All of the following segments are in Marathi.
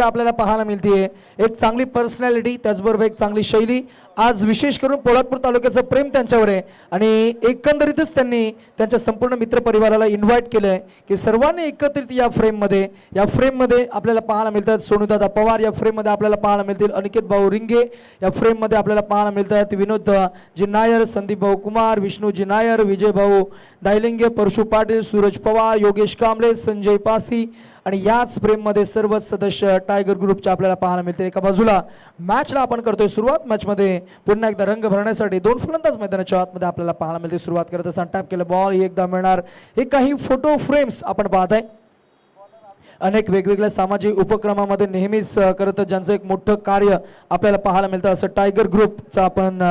आपल्याला पाहायला मिळते एक चांगली पर्सनॅलिटी, त्याचबरोबर एक चांगली शैली. आज विशेष करून पोलादपूर तालुक्याचं प्रेम त्यांच्यावर आहे आणि एकंदरीतच त्यांनी त्यांच्या संपूर्ण मित्रपरिवाराला इन्व्हाइट केलं आहे की सर्वांनी एकत्रित या फ्रेममध्ये आपल्याला पाहायला मिळतात सोनूदादा पवार, या फ्रेममध्ये आपल्याला पाहायला मिळतील अनिकेत भाऊ रिंगे, या फ्रेममध्ये आपल्याला पाहायला मिळतात विनोद जी नायर, संदीप भाऊ कुमार, विष्णूजी नायर, विजय भाऊ दायलिंगे, परशु पाटील, सूरज पवार, योगेश कांबळे, संजय पासी आणि याच फ्रेममध्ये सर्वच सदस्य टायगर ग्रुपच्या आपल्याला पाहायला मिळते. एका बाजूला मॅचला आपण करतोय सुरुवात. मॅचमध्ये पुन्हा एकदा रंग भरण्यासाठी दोन फलंदाज मैदानाच्या आतमध्ये आपल्याला पाहायला मिळते. सुरुवात करत असताना टॅप केलं बॉल एकदा मिळणार. हे काही फोटो फ्रेम्स आपण पाहताय. अनेक वेगवेगळ्या सामाजिक उपक्रमामध्ये नेहमीच करत ज्यांचं एक मोठं कार्य आपल्याला पाहायला मिळतं असं टायगर ग्रुपचा आपण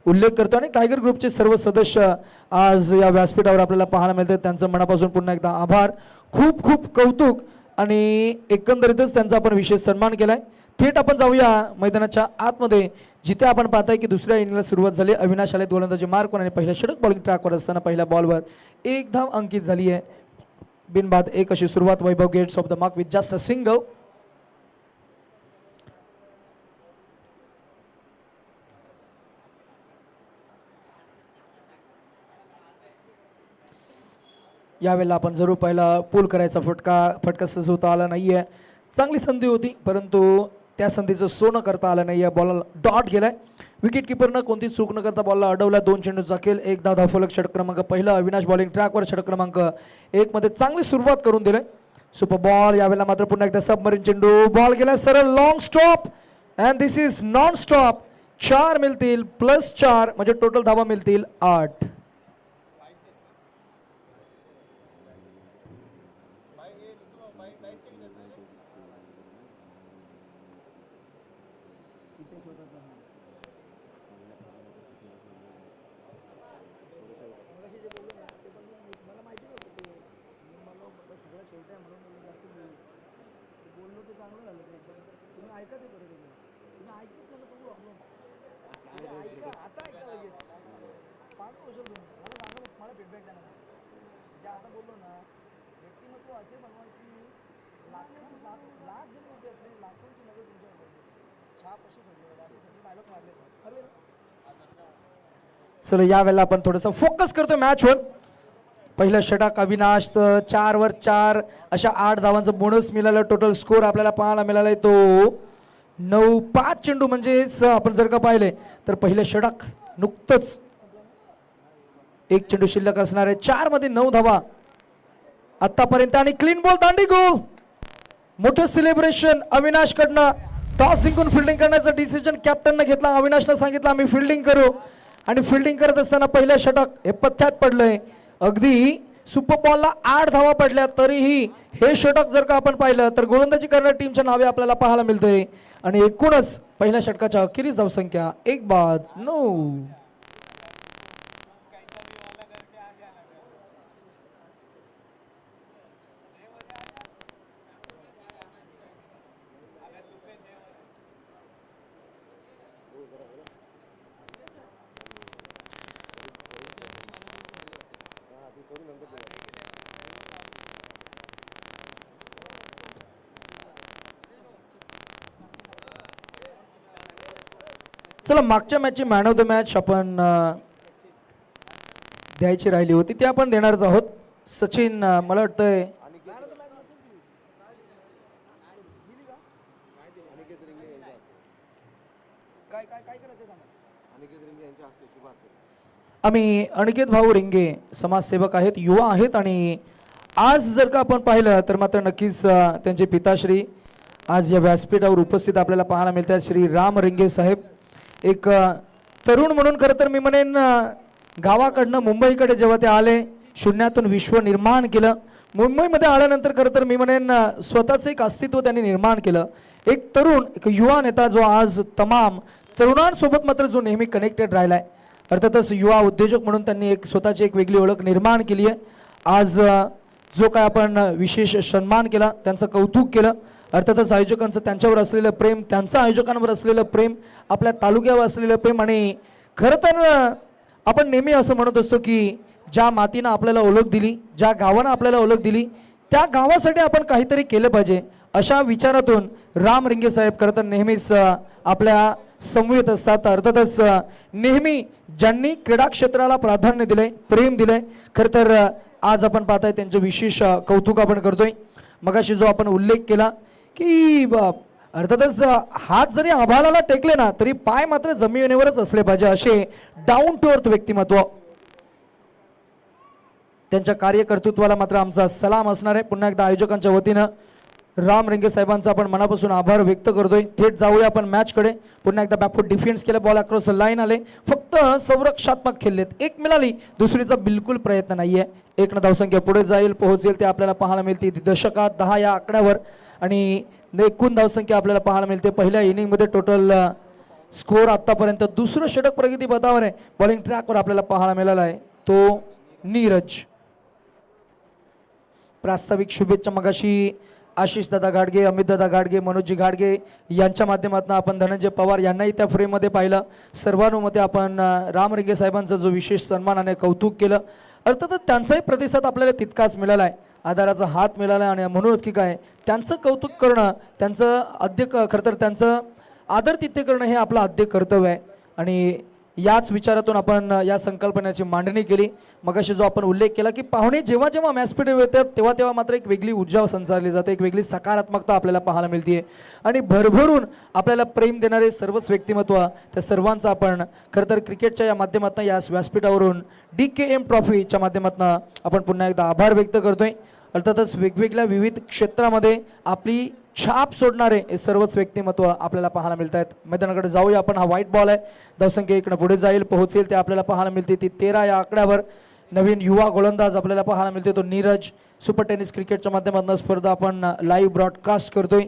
उल्लेख करतो आणि टायगर ग्रुपचे सर्व सदस्य आज या व्यासपीठावर आपल्याला पाहायला मिळतात. त्यांचं मनापासून पुन्हा एकदा आभार, खूप खूप कौतुक आणि एकंदरीतच त्यांचा आपण विशेष सन्मान केलाय. थेट आपण जाऊया मैदानाच्या आतमध्ये जिथे आपण पाहताय की दुसऱ्या इनिंगला सुरुवात झाली. अविनाश आले गोलंदाजी मार्क आणि पहिल्या षटक बॉलिंग ट्रॅकवर असताना पहिल्या बॉलवर एक धाव अंकित झाली आहे. बिनबाद एक अशी सुरुवात. Vaibhav gets off the mark with just a single. यावेळेला आपण जरूर पहिला पूल करायचा फटका सजवता आला नाहीये. चांगली संधी होती परंतु त्या संधीचं सोनं करता आलं नाहीये. बॉलला डॉट गेलाय. विकेट किपरनं कोणती चूक न करता बॉलला अडवला. 2 चेंडू जाखेल एक धावफलक. षटक क्रमांक पहिला अविनाश बॉलिंग ट्रॅकवर षटक क्रमांक 1 मध्ये चांगली सुरुवात करून दिले. Super ball. यावेळेला मात्र पुन्हा एकदा सबमरीन चेंडू. बॉल गेला सरळ long stop and this is non stop. 4 मिळतील +4 म्हणजे टोटल धावा मिळतील 8. चलो यावेळेला आपण थोडंसं फोकस करतो मॅचवर. पहिलं षटक अविनाश. 4 वर 4 अशा 8 धावांचं बोनस मिळालं. टोटल स्कोर आपल्याला पाहायला मिळालाय तो 9. 5 चेंडू म्हणजेच आपण जर का पाहिले तर पहिलं षटक नुकतंच 1 चेंडू शिल्लक असणार आहे. 4 मध्ये 9 धावा आतापर्यंत आणि क्लीन बॉल दांडी गोल. मोठं सेलिब्रेशन अविनाश कडनं. टॉस जिंकून फिल्डिंग करण्याचा डिसिजन कॅप्टननं घेतला. अविनाशला सांगितलं आम्ही फिल्डिंग करू आणि फिल्डिंग करत असताना पहिलं षटक हे पथ्यात पडलंय. अगदी सुपर बॉलला 8 धावा पडल्या तरीही हे षटक जर का आपण पाहिलं तर गोलंदाजी करणाऱ्या टीमच्या नावे आपल्याला पाहायला मिळतंय आणि एकूणच पहिल्या षटकाच्या अखेरीस धावसंख्या 1 बाद 9. चला मागच्या मॅचची मॅन ऑफ द मॅच आपण द्यायची राहिली होती ती आपण देणारच आहोत. सचिन मला वाटतंय आम्ही अनिकेत भाऊ रिंगे समाजसेवक आहेत, युवा आहेत आणि आज जर का आपण पाहिलं तर मात्र नक्कीच त्यांचे पिताश्री आज या व्यासपीठावर उपस्थित आपल्याला पाहायला मिळतात. श्री राम रिंगे साहेब एक तरुण म्हणून खरं तर मी म्हणेन गावाकडनं मुंबईकडे जेव्हा ते आले शून्यातून विश्व निर्माण केलं. मुंबईमध्ये आल्यानंतर खरं तर मी म्हणेन स्वतःचं एक अस्तित्व त्यांनी निर्माण केलं. एक तरुण एक युवा नेता जो आज तमाम तरुणांसोबत मात्र जो नेहमी कनेक्टेड राहिलाय. अर्थातच युवा उद्योजक म्हणून त्यांनी एक स्वतःची एक वेगळी ओळख निर्माण केली आहे. आज जो काय आपण विशेष सन्मान केला त्यांचं कौतुक केलं. अर्थातच आयोजकांचं त्यांच्यावर असलेलं प्रेम, त्यांचं आयोजकांवर असलेलं प्रेम, आपल्या तालुक्यावर असलेलं प्रेम आणि खरं तर आपण नेहमी असं म्हणत असतो की ज्या मातीनं आपल्याला ओळख दिली, ज्या गावानं आपल्याला ओळख दिली त्या गावासाठी आपण काहीतरी केलं पाहिजे. अशा विचारातून राम रिंगे साहेब खरं तर नेहमीच आपल्या समवेत असतात. अर्थातच नेहमी ज्यांनी क्रीडा क्षेत्राला प्राधान्य दिले, प्रेम दिले, खरं तर आज आपण पाहताय त्यांचं विशेष कौतुक आपण करतोय. मगाशी जो आपण उल्लेख केला की अर्थातच हात जरी आभाळाला टेकले ना तरी पाय मात्र जमिनीवरच असले पाहिजे, असे डाऊन टू अर्थ व्यक्तिमत्व. त्यांच्या कार्यकर्तृत्वाला मात्र आमचा सलाम असणार आहे. पुन्हा एकदा आयोजकांच्या वतीनं राम रिंगे साहेबांचा आपण मनापासून आभार व्यक्त करतोय. थेट जाऊया आपण मॅचकडे. पुन्हा एकदा बॅकफूट डिफेन्स केलं, बॉल अक्रॉस लाईन आले, फक्त संरक्षणात्मक खेळलेत. एक मिळाली, दुसरीचा बिलकुल प्रयत्न नाहीये. 1 धावसंख्या पुढे जाईल, पोहोचेल ते आपल्याला पाहायला मिळते दशकात 10 या आकड्यावर आणि एकूण धावसंख्या आपल्याला पाहायला मिळते. पहिल्या इनिंगमध्ये टोटल स्कोर आतापर्यंत दुसरं षटक प्रगती पथावर आहे. बॉलिंग ट्रॅकवर आपल्याला पाहायला मिळाला आहे तो नीरज. प्रास्ताविक शुभेच्छा मगाशी आशिष दादा घाडगे, अमित दादा घाडगे, मनोजी घाडगे यांच्या माध्यमातून आपण धनंजय पवार यांनाही त्या फ्रेममध्ये पाहिलं. सर्वानुमते आपण राम रिंगे साहेबांचा जो विशेष सन्मानाने कौतुक केलं. अर्थातच त्यांचाही प्रतिसाद आपल्याला तितकाच मिळाला आहे, आधाराचा हात मिळाला आणि म्हणूनच की काय त्यांचं कौतुक करणं, त्यांचं आद्य खरं तर त्यांचं आदर तिथे करणं हे आपलं आद्य कर्तव्य आहे. आणि याच विचारातून आपण या संकल्पनेची मांडणी केली. मगाशी जो आपण उल्लेख केला की पाहुणे जेव्हा जेव्हा व्यासपीठावर येतात तेव्हा तेव्हा मात्र एक वेगळी ऊर्जा संचारली जाते, एक वेगळी सकारात्मकता आपल्याला पाहायला मिळते आणि भरभरून आपल्याला प्रेम देणारे सर्वच व्यक्तिमत्व त्या सर्वांचा आपण खरं तर क्रिकेटच्या या माध्यमातून या व्यासपीठावरून DKM ट्रॉफीच्या माध्यमातून आपण पुन्हा एकदा आभार व्यक्त करतोय. अर्थातच वेगवेगळ्या विविध क्षेत्रामध्ये आपली छाप सोडणारे हे सर्वच व्यक्तिमत्व आपल्याला पाहायला मिळत आहेत. मैदानाकडे जाऊया आपण. हा व्हाईट बॉल आहे, धावसंख्या इकडे पुढे जाईल, पोहोचेल ते आपल्याला पाहायला मिळते ती 13 या आकड्यावर. नवीन युवा गोलंदाज आपल्याला पाहायला मिळते तो नीरज. सुपर टेनिस क्रिकेटच्या माध्यमातून स्पर्धा आपण लाईव्ह ब्रॉडकास्ट करतोय.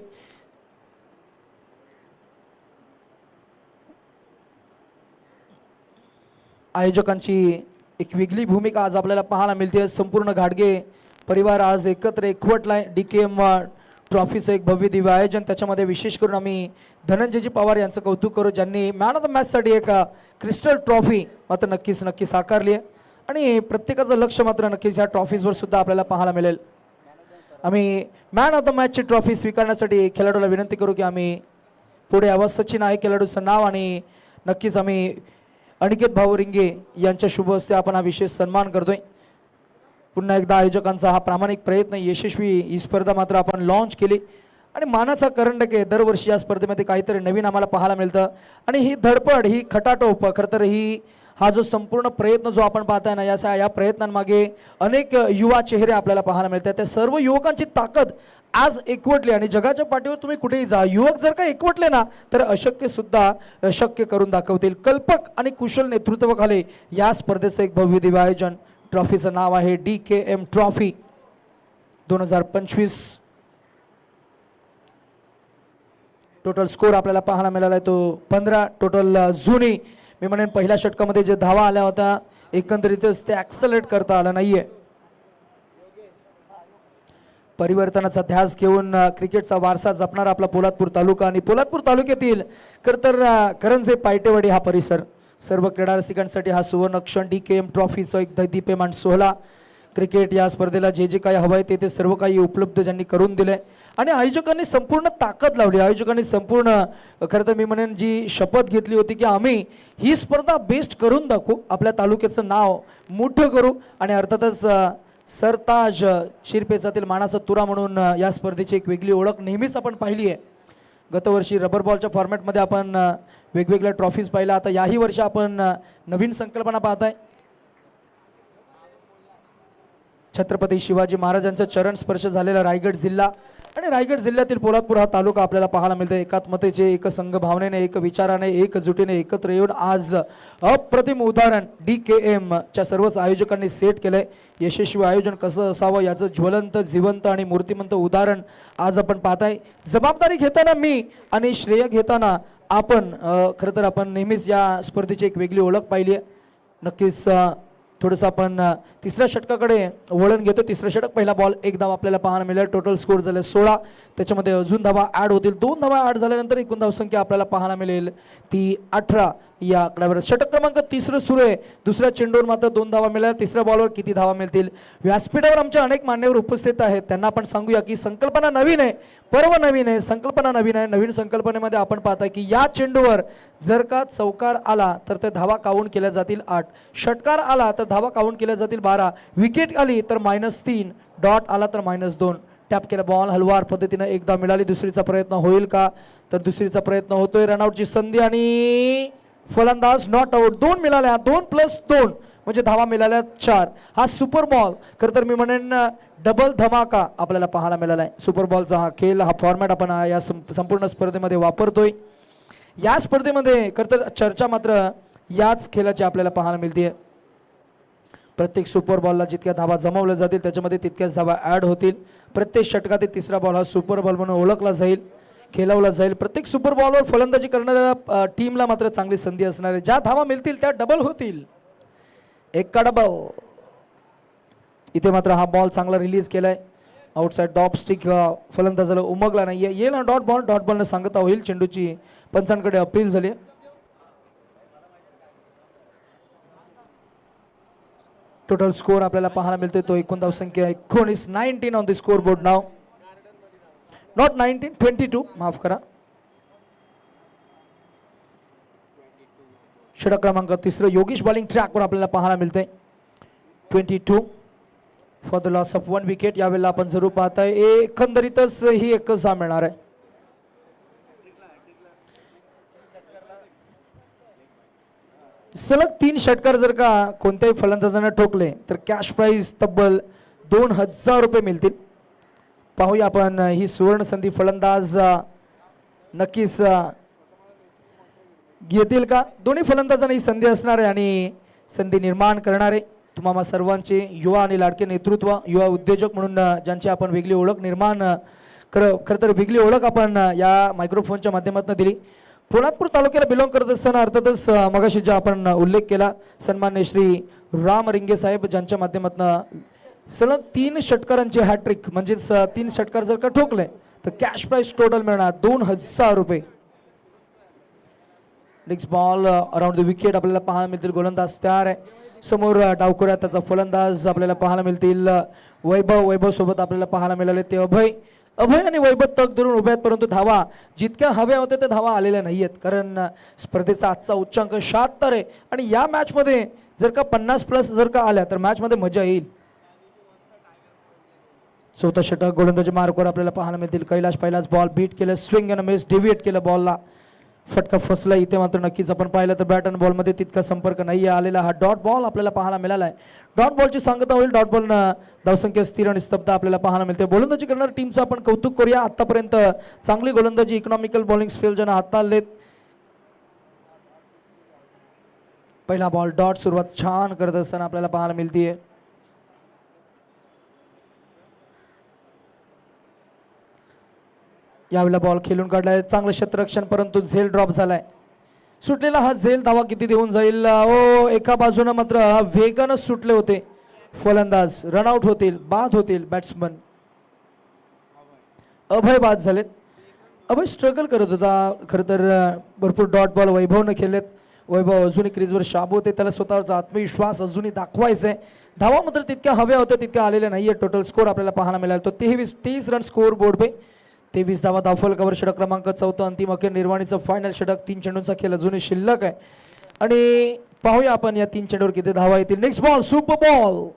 आयोजकांची एक वेगळी भूमिका आज आपल्याला पाहायला मिळते. संपूर्ण घाडगे परिवार आज एकत्र एकवटलाय. DKM ट्रॉफीचं एक भव्य दिव्य आयोजन. त्याच्यामध्ये विशेष करून आम्ही धनंजयजी पवार यांचं कौतुक करू, ज्यांनी मॅन ऑफ द मॅचसाठी एक क्रिस्टल ट्रॉफी मात्र नक्की साकारली आहे आणि प्रत्येकाचं लक्ष मात्र नक्कीच ह्या ट्रॉफीजवर सुद्धा आपल्याला पाहायला मिळेल. आम्ही मॅन ऑफ द मॅचची ट्रॉफी स्वीकारण्यासाठी खेळाडूला विनंती करू की आम्ही पुढे यावं. सचिन आहे खेळाडूचं नाव आणि नक्कीच आम्ही अनिकेत भाऊ रिंगे यांच्या शुभ हस्ते आपण हा विशेष सन्मान करतोय. पुन्हा एकदा आयोजकांचा हा प्रामाणिक प्रयत्न यशस्वी ही स्पर्धा मात्र आपण लॉन्च केली आणि मानाचा करंडक आहे. दरवर्षी या स्पर्धेमध्ये काहीतरी नवीन आम्हाला पाहायला मिळतं आणि ही धडपड, ही खटाटोप, खरं तर हा जो संपूर्ण प्रयत्न जो आपण पाहताय ना, या प्रयत्नांमागे अनेक युवा चेहरे आपल्याला पाहायला मिळतात. त्या सर्व युवकांची ताकद आज एकवटली आणि जगाच्या पाठीवर तुम्ही कुठेही जा, युवक जर का एकवटले ना तर अशक्य सुद्धा शक्य करून दाखवतील. कल्पक आणि कुशल नेतृत्वाखाली या स्पर्धेचं एक भव्य दिव्य आयोजन. ट्रॉफीचं नाव आहे DKM ट्रॉफी 2025. टोटल स्कोर आपल्याला पाहायला मिळाला आहे तो 15. टोटल जुनी मी म्हणेन पहिल्या षटकामध्ये जे धावा आल्या होत्या एकंदरीतच ते ॲक्सलरेट करता आलं नाहीये. परिवर्तनाचा ध्यास घेऊन क्रिकेटचा वारसा जपणारा आपला पोलादपूर तालुका आणि पोलादपूर तालुक्यातील खरं तर करंजे पायटेवाडी हा परिसर सर्व क्रीडा रसिकांसाठी हा सुवर्ण क्षण. DKM ट्रॉफीचा एक दैदिप्यमान सोहळा. क्रिकेट या स्पर्धेला जे जे काही हवं आहे ते सर्व काही उपलब्ध ज्यांनी करून दिले आणि आयोजकांनी संपूर्ण ताकद लावली. आयोजकांनी संपूर्ण खरं तर मी म्हणेन जी शपथ घेतली होती की आम्ही ही स्पर्धा बेस्ट करून दाखवू, आपल्या तालुक्याचं नाव मोठं करू आणि अर्थातच सरताज शिरपेचातील मानाचा तुरा म्हणून या स्पर्धेची एक वेगळी ओळख नेहमीच आपण पाहिली आहे. गतवर्षी रबर बॉलच्या फॉर्मॅटमध्ये आपण वेगवेगळ्या ट्रॉफीज पाहिल्या. आता याही वर्षी आपण नवीन संकल्पना पाहताय. छत्रपती शिवाजी महाराजांचा चरण स्पर्श झालेला रायगड जिल्हा आणि रायगड जिल्ह्यातील पोलादपूर हा तालुका आपल्याला पाहायला मिळतो. एकात्मतेचे, एक संघ भावनेने, एक विचाराने, एकजुटीने एकत्र येऊन आज अप्रतिम उदाहरण DKM च्या सर्वच आयोजकांनी सेट केलंय. यशस्वी आयोजन कसं असावं याचं ज्वलंत, जिवंत आणि मूर्तिमंत उदाहरण आज आपण पाहताय. जबाबदारी घेताना मी आणि श्रेय घेताना आपण खरं तर आपण नेहमीच या स्पर्धेची एक वेगळी ओळख पाहिली आहे. नक्कीच थोडंसं आपण तिसऱ्या षटकाकडे वळण घेतो. तिसरं षटक, पहिला बॉल, एक धाव आपल्याला पाहायला मिळेल. टोटल स्कोर झाले 16. त्याच्यामध्ये अजून धावा ॲड होतील. 2 धावा ॲड झाल्यानंतर एकूण धावसंख्या आपल्याला पाहायला मिळेल ती 18 या आकड्यावर. षटक क्रमांक 3 सुरू आहे. दुसऱ्या चेंडूवर मात्र 2 धावा मिळाल्या. तिसऱ्या बॉलवर किती धावा मिळतील? व्यासपीठावर आमच्या अनेक मान्यवर उपस्थित आहेत, त्यांना आपण सांगूया की संकल्पना नवीन आहे पर्व नवीन आहे, संकल्पना नवीन आहे. नवीन संकल्पनेमध्ये आपण पाहताय की या चेंडूवर जर का चौकार आला तर ते धावा काउंट केल्या जातील 8, षटकार आला तर धावा काउंट केल्या जातील 12, विकेट आली तर -3, डॉट आला तर -2. टॅप केला बॉल हलवार पद्धतीने एकदा मिळाली. दुसरीचा प्रयत्न होईल का? तर दुसरीचा प्रयत्न होतोय. रनआउटची संधी आणि फलंदाज नॉट आउट. 2 मिळाल्या, 2+2 म्हणजे धावा मिळाल्या 4. हा सुपर बॉल खरं तर मी म्हणेन डबल धमाका आपल्याला पाहायला मिळाला आहे. सुपर बॉलचा हा खेळ, हा फॉर्मॅट आपण या संपूर्ण स्पर्धेमध्ये वापरतोय. या स्पर्धेमध्ये खरं तर चर्चा मात्र याच खेळाची आपल्याला पाहायला मिळते. प्रत्येक सुपर बॉलला जितक्या धावा जमवल्या जातील त्याच्यामध्ये तितक्याच धावा ॲड होतील. प्रत्येक षटकातील तिसरा बॉल हा सुपर बॉल म्हणून ओळखला जाईल, खेळवला जाईल. प्रत्येक सुपर बॉलवर फलंदाजी करणाऱ्या टीमला मात्र चांगली संधी असणार आहे. ज्या धावा मिळतील त्या डबल होतील. एक डबल. इथे मात्र हा बॉल चांगला रिलीज केलाय. आउटसाइड डॉप स्टिक फलंदाजाला उमगला नाही. येईल ना डॉट बॉल. डॉट बॉलने सांगता होईल. चेंडूची पंचांकडे अपील झाली. टोटल स्कोर आपल्याला पाहायला मिळतोय तो एकूण धावसंख्या 19 on the score board now. Not 19, 22 माफ करा. षटक क्रमांक 3 योगेश बॉलिंग ट्रॅकवर आपल्याला पाहायला मिळते. 22 for the loss of 1 wicket. यावेळेला आपण जरूर पाहताय एकंदरीतच ही एकच धाव मिळणार आहे. सलग 3 षटकार जर का कोणत्याही फलंदाजाने ठोकले तर कॅश प्राइज तब्बल 2000 रुपये मिळतील. पाहूया आपण ही सुवर्ण संधी फलंदाज नक्कीच घेतील का. दोन्ही फलंदाजांना ही संधी असणार आहे आणि संधी निर्माण करणारे तुम्हा सर्वांचे युवा आणि लाडके नेतृत्व, युवा उद्योजक म्हणून ज्यांची आपण वेगळी ओळख निर्माण खरं तर वेगळी ओळख आपण या मायक्रोफोनच्या माध्यमातून दिली. पोलादपूर तालुक्याला बिलॉंग करत असताना अर्थातच मगाशी जे आपण उल्लेख केला सन्मान्य श्री राम रिंगे साहेब ज्यांच्या माध्यमातून सलग 3 षटकारांची हॅट्रिक म्हणजेच 3 षटकार जर का ठोकले तर कॅश प्राइज टोटल मिळणार 2000 रुपये. Next ball around the wicket आपल्याला पाहायला मिळतील. गोलंदाज तयार आहे. समोर डावखुऱ्यात त्याचा फलंदाज आपल्याला पाहायला मिळतील. वैभव सोबत आपल्याला पाहायला मिळाले ते अभय आणि वैभव तग धरून उभे आहेत. परंतु धावा जितक्या हव्या होत्या त्या धावा आलेल्या नाही आहेत. कारण स्पर्धेचा आजचा उच्चांक 76 आहे आणि या मॅचमध्ये जर का 50+ जर का आल्या तर मॅचमध्ये मजा येईल. चौथा षटक गोलंदाजी मार्कवर आपल्याला पाहायला मिळतील. कैलाश पहिलाच बॉल बीट केलं, स्विंग अँड मिस, डेव्हिएट केलं, बॉलला फटका फसला. इथे मात्र नक्कीच आपण पाहिलं तर बॅट आणि बॉलमध्ये तितका संपर्क नाही आलेला. हा डॉट बॉल आपल्याला पाहायला मिळाला आहे. डॉट बॉलची सांगता होईल. डॉट बॉलनं धावसंख्या स्थिर आणि स्तब्ध आपल्याला पाहायला मिळते. गोलंदाजी करणाऱ्या टीमचं आपण कौतुक करूया. आतापर्यंत चांगली गोलंदाजी इकॉनॉमिकल बॉलिंग स्पेल ज्यांना हाताळलेत. पहिला बॉल डॉट सुरुवात छान करत असताना आपल्याला पाहायला मिळते. यावेळेला बॉल खेळून काढलाय, चांगलं क्षेत्ररक्षण परंतु झेल ड्रॉप झालाय. सुटलेला हा झेल धावा किती देऊन जाईल. एका बाजूने मात्र वेगानं सुटले होते फलंदाज. रनआउट होतील, बाद होतील बॅट्समन. अभय बाद झालेत. अभय स्ट्रगल करत होता खरं तर. भरपूर डॉट बॉल वैभवनं खेळलेत. वैभव अजूनही क्रीजवर शाबू होते. त्याला स्वतःचा आत्मविश्वास अजूनही दाखवायचा आहे. धावा मात्र तितक्या हव्या होत्या तितक्या आलेल्या नाहीये. टोटल स्कोर आपल्याला पाहायला मिळाला तो 30 रन स्कोर बोर्ड पे. 23 धावा धावफलकावर. षटक क्रमांक 4 अंतिम अखेर निर्वाणीचं फायनल षटक. 3 चेंडूंचा खेळ अजूनही शिल्लक आहे आणि पाहूया आपण या 3 चेंडूवर किती धावा येतील. Next ball super ball.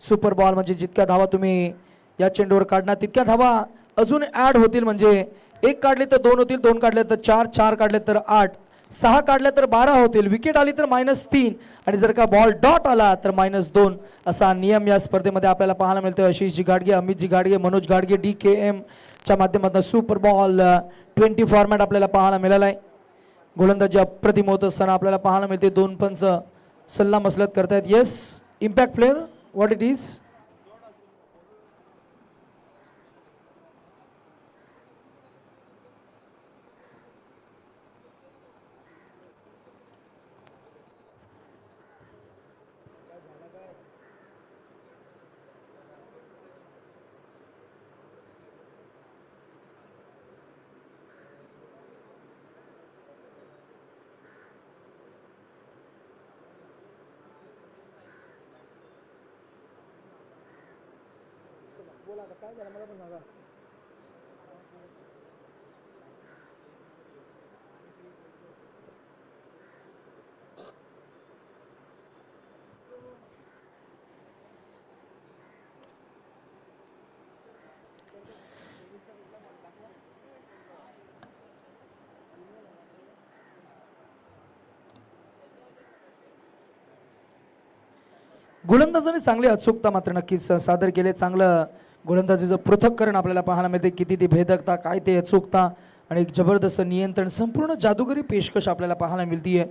Super ball म्हणजे जितक्या धावा तुम्ही या चेंडूवर काढणार तितक्या धावा अजून ऍड होतील. म्हणजे 1 काढले तर 2 होतील, 2 काढले तर 4, 4 काढले तर 8, 6 काढल्या तर 12 होतील. विकेट आली तर -3 आणि जर का बॉल डॉट आला तर -2 असा नियम या स्पर्धेमध्ये आपल्याला पाहायला मिळतोय. आशिषजी गाडगे, अमितजी गाडगे, मनोज गाडगे, DKM च्या माध्यमातून सुपर बॉल 20 फॉर्मॅट आपल्याला पाहायला मिळाला आहे. गोलंदाजी अप्रतिम होत असताना आपल्याला पाहायला मिळते. 2 पंच सल्ला मसलत करतायत. Yes impact player what it is. गोलंदाजाने चांगली अचूकता मात्र नक्कीच सादर केले. चांगलं गोलंदाजीचं पृथक्करण आपल्याला पाहायला मिळते. किती ती भेदकता, काय ते अचूकता आणि एक जबरदस्त नियंत्रण, संपूर्ण जादूगरी पेशकश आपल्याला पाहायला मिळतीये.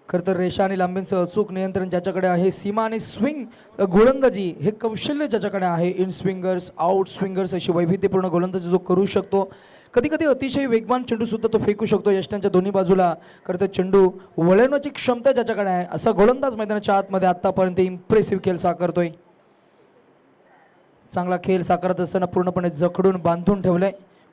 खरं तर रेषा आणि लांबींचं अचूक नियंत्रण ज्याच्याकडे आहे, सीमा आणि स्विंग गोलंदाजी हे कौशल्य ज्याच्याकडे आहे, इन स्विंगर्स, आउट स्विंगर्स अशी वैविध्यपूर्ण गोलंदाजी जो करू शकतो. कधी कधी अतिशय वेगवान चेंडू सुद्धा तो फेकू शकतो यष्टांच्या दोन्ही बाजूला. खरं तर चेंडू वळवण्याची क्षमता ज्याच्याकडे आहे असा गोलंदाज मैदानाच्या आतमध्ये आतापर्यंत इम्प्रेसिव्ह खेळ साकारतोय. चांगला खेळ साकारत असताना पूर्णपणे जखडून बांधून ठेवलंय.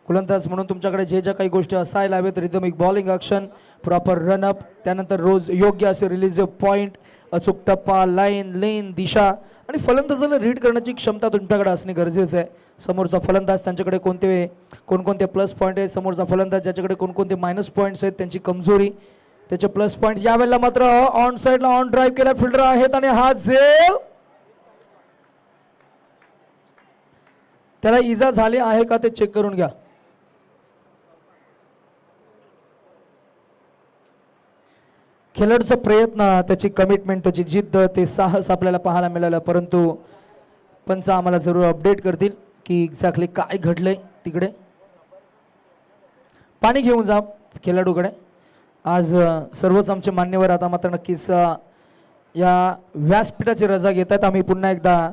गोलंदाज म्हणून तुमच्याकडे जे ज्या काही गोष्टी असायला हवेत, rhythmic bowling action, proper run-up, त्यानंतर रोज योग्य असे रिलीज पॉईंट, अचूक टप्पा, लाईन, लेन, दिशा आणि फलंदाजाला रीड करण्याची क्षमता तुमच्याकडे असणे गरजेचं आहे. समोरचा फलंदाज त्यांच्याकडे कोणकोणते प्लस पॉईंट आहेत, समोरचा फलंदाज ज्याच्याकडे कोणकोणते मायनस पॉईंट्स आहेत, त्यांची कमजोरी, त्याचे प्लस पॉईंट. यावेळेला मात्र ऑन साईडला ऑन ड्राईव्ह केला फिल्डर आहेत आणि हा झेल, त्याला इजा झाली आहे का ते चेक करून घ्या. खेळाडूचा प्रयत्न, त्याची कमिटमेंट, त्याची जिद्द, ते साहस आपल्याला पाहायला मिळालं. परंतु पंच आम्हाला जरूर अपडेट करतील की एक्झॅक्टली काय घडलंय तिकडे. पाणी घेऊन जा खेळाडूकडे. आज सर्वच आमचे मान्यवर आता मात्र नक्कीच या व्यासपीठाची रजा घेत आहेत. आम्ही पुन्हा एकदा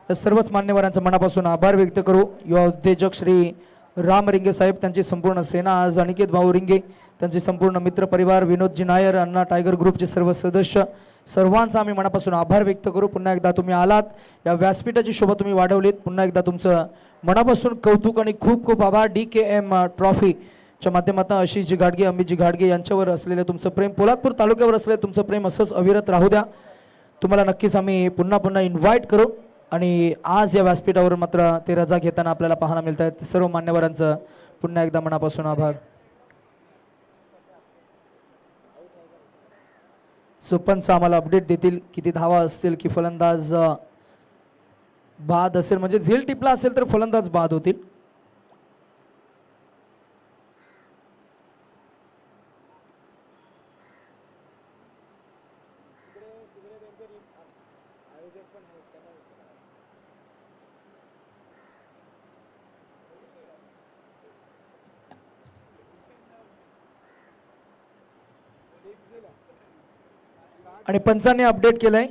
सर्वच मान्यवरांचा मनापासून आभार व्यक्त करू. युवा उद्योजक श्री राम रिंगे साहेब, त्यांची संपूर्ण सेना, आज अनिकेत भाऊ रिंगे, त्यांचे संपूर्ण मित्र परिवार, विनोदजी नायर, अण्णा टायगर ग्रुपचे सर्व सदस्य, सर्वांचा आम्ही मनापासून आभार व्यक्त करू. पुन्हा एकदा तुम्ही आलात, या व्यासपीठाची शोभा तुम्ही वाढवलीत. पुन्हा एकदा तुमचं मनापासून कौतुक आणि खूप खूप आभार. DKM ट्रॉफीच्या माध्यमातून आशिषजी घाडगे, अमितजी घाडगे यांच्यावर असलेलं तुमचं प्रेम, पोलादपूर तालुक्यावर असलेलं तुमचं प्रेम असंच अविरत राहू द्या. तुम्हाला नक्कीच आम्ही पुन्हा पुन्हा इन्व्हाइट करू. आणि आज या व्यासपीठावर मात्र ते रजा घेताना आपल्याला पाहायला मिळत आहेत. सर्व मान्यवरांचं पुन्हा एकदा मनापासून आभार. पंच आम्हाला अपडेट देतील किती धावा असतील, की फलंदाज बाद असेल, म्हणजे झेल टिपला असेल तर फलंदाज बाद होतील. आणि पंचांनी अपडेट केलंय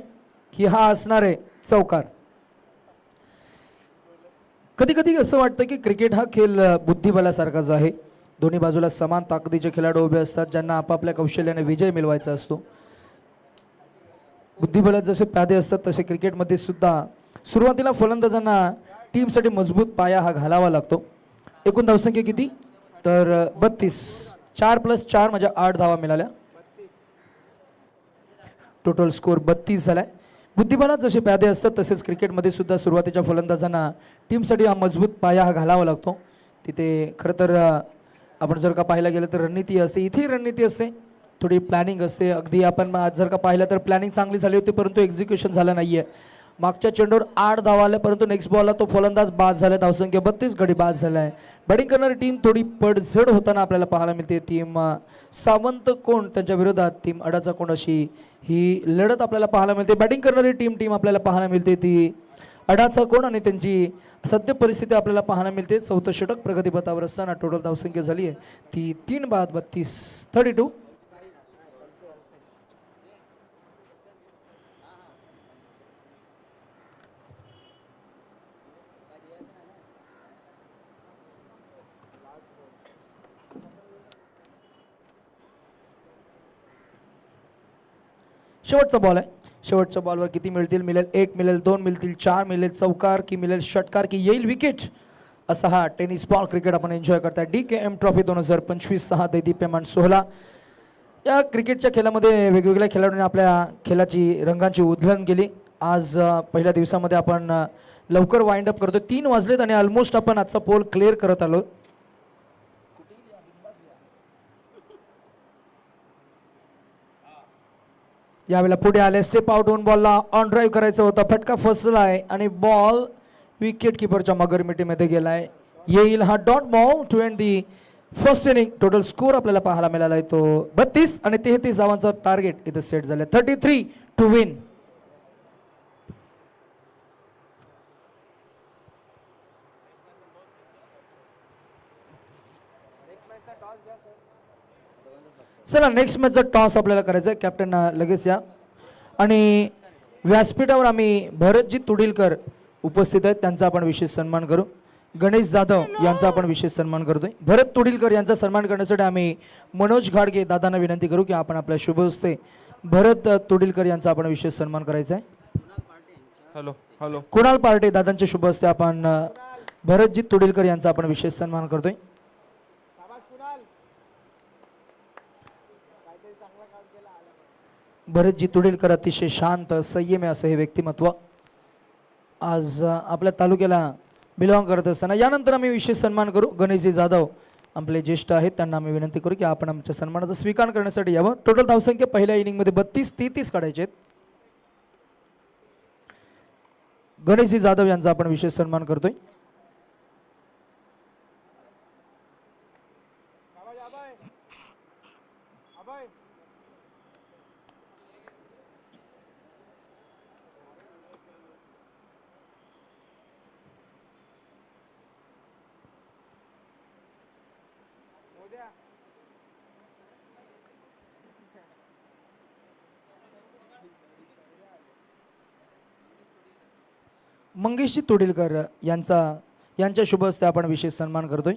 की हा असणार आहे चौकार. कधी कधी असं वाटतं की क्रिकेट हा खेळ बुद्धिबलासारखाच आहे. दोन्ही बाजूला समान ताकदीचे खेळाडू उभे असतात, ज्यांना आपापल्या कौशल्याने विजय मिळवायचा असतो. बुद्धिबलात जसे प्यादे असतात तसे क्रिकेटमध्ये सुद्धा सुरुवातीला फलंदाजांना टीमसाठी मजबूत पाया हा घालावा लागतो. एकूण धावसंख्या किती तर 32, 4+4 म्हणजे 8 धावा मिळाल्या. टोटल स्कोर 32 झालाय. बुद्धिबलात जसे प्यादे असतात तसेच क्रिकेटमध्ये सुद्धा सुरुवातीच्या फलंदाजांना टीमसाठी हा मजबूत पाया हा घालावा लागतो. तिथे खरं तर आपण जर का पाहायला गेलं तर रणनीती असते, इथे रणनीती असते, थोडी प्लॅनिंग असते. अगदी आपण आज जर का पाहिलं तर प्लॅनिंग चांगली झाली होती परंतु एक्झिक्युशन झालं नाही आहे. मागच्या चेंडूवर 8 धावा आल्या परंतु नेक्स्ट बॉलला तो फलंदाज बाद झाला. धावसंख्या 32, गडी बाद झाला आहे. बॅटिंग करणारी टीम थोडी पडझड होताना आपल्याला पाहायला मिळते. टीम सावंत कोण त्यांच्या विरोधात टीम अडाचा कोण अशी ही लढत आपल्याला पाहायला मिळते. बॅटिंग करणारी टीम आपल्याला पाहायला मिळते ती अडाचा कोण आणि त्यांची सद्य परिस्थिती आपल्याला पाहायला मिळते. 4थं षटक प्रगतीपथावर असताना टोटल धावसंख्या झाली आहे ती 3 बाद 32, 32. शेवटचा बॉल आहे. शेवटच्या बॉलवर किती मिळतील? मिळेल 1, मिळेल 2, मिळतील 4, मिळेल चौकार की मिळेल षटकार की येईल विकेट. असा हा टेनिस बॉल क्रिकेट आपण एन्जॉय करताय. DKM ट्रॉफी 2025 6 दैदीप्यमान सोहळा. या क्रिकेटच्या खेळामध्ये वेगवेगळ्या खेळाडूंनी आपल्या खेळाची रंगांची उधळण केली. आज पहिल्या दिवसामध्ये आपण लवकर वाइंड अप करतोय. 3 वाजलेत आणि ऑलमोस्ट आपण आजचा पोल क्लिअर करत आलो. यावेळेला पुढे आले, स्टेप आउट होऊन बॉलला ऑन ड्राईव्ह करायचं होतं, फटका फसलाय आणि बॉल विकेट किपरच्या मगरमिटीमध्ये गेलाय. येईल हा dot ball to end the first inning. Total score आपल्याला पाहायला मिळाला आहे तो 32 आणि 33 धावांचा टार्गेट इथं सेट झालं. 33 टू विन. चला नेक्स्ट मॅचचा टॉस आपल्याला करायचा आहे. कॅप्टन लगेच या. आणि व्यासपीठावर आम्ही भरतजी तुडीलकर उपस्थित आहेत, त्यांचा आपण विशेष सन्मान करू. गणेश जाधव यांचा आपण विशेष सन्मान करतोय. भरत तुडीलकर यांचा सन्मान करण्यासाठी आम्ही मनोज घाडगे दादांना विनंती करू की आपण आपल्या शुभ हस्ते भरत तुडीलकर यांचा आपण विशेष सन्मान करायचा आहे. हॅलो हॅलो कुणाल पार्टे दादांच्या शुभ हस्ते आपण भरतजी तुडीलकर यांचा आपण विशेष सन्मान करतोय. भरतजी तुडीलकर अतिशय शांत संयमी असं हे व्यक्तिमत्व आज आपल्या तालुक्याला बिलॉंग करत असताना. यानंतर आम्ही विशेष सन्मान करू. गणेशजी जाधव आपले ज्येष्ठ आहेत, त्यांना आम्ही विनंती करू की आपण आमच्या सन्मानाचा स्वीकार करण्यासाठी यावं. टोटल धावसंख्या पहिल्या इनिंगमध्ये 32-33 काढायचे आहेत. गणेशजी जाधव यांचा आपण विशेष सन्मान करतोय. मंगेशजी तोडीलकर यांच्या शुभ हस्ते आपण विशेष सन्मान करतोय.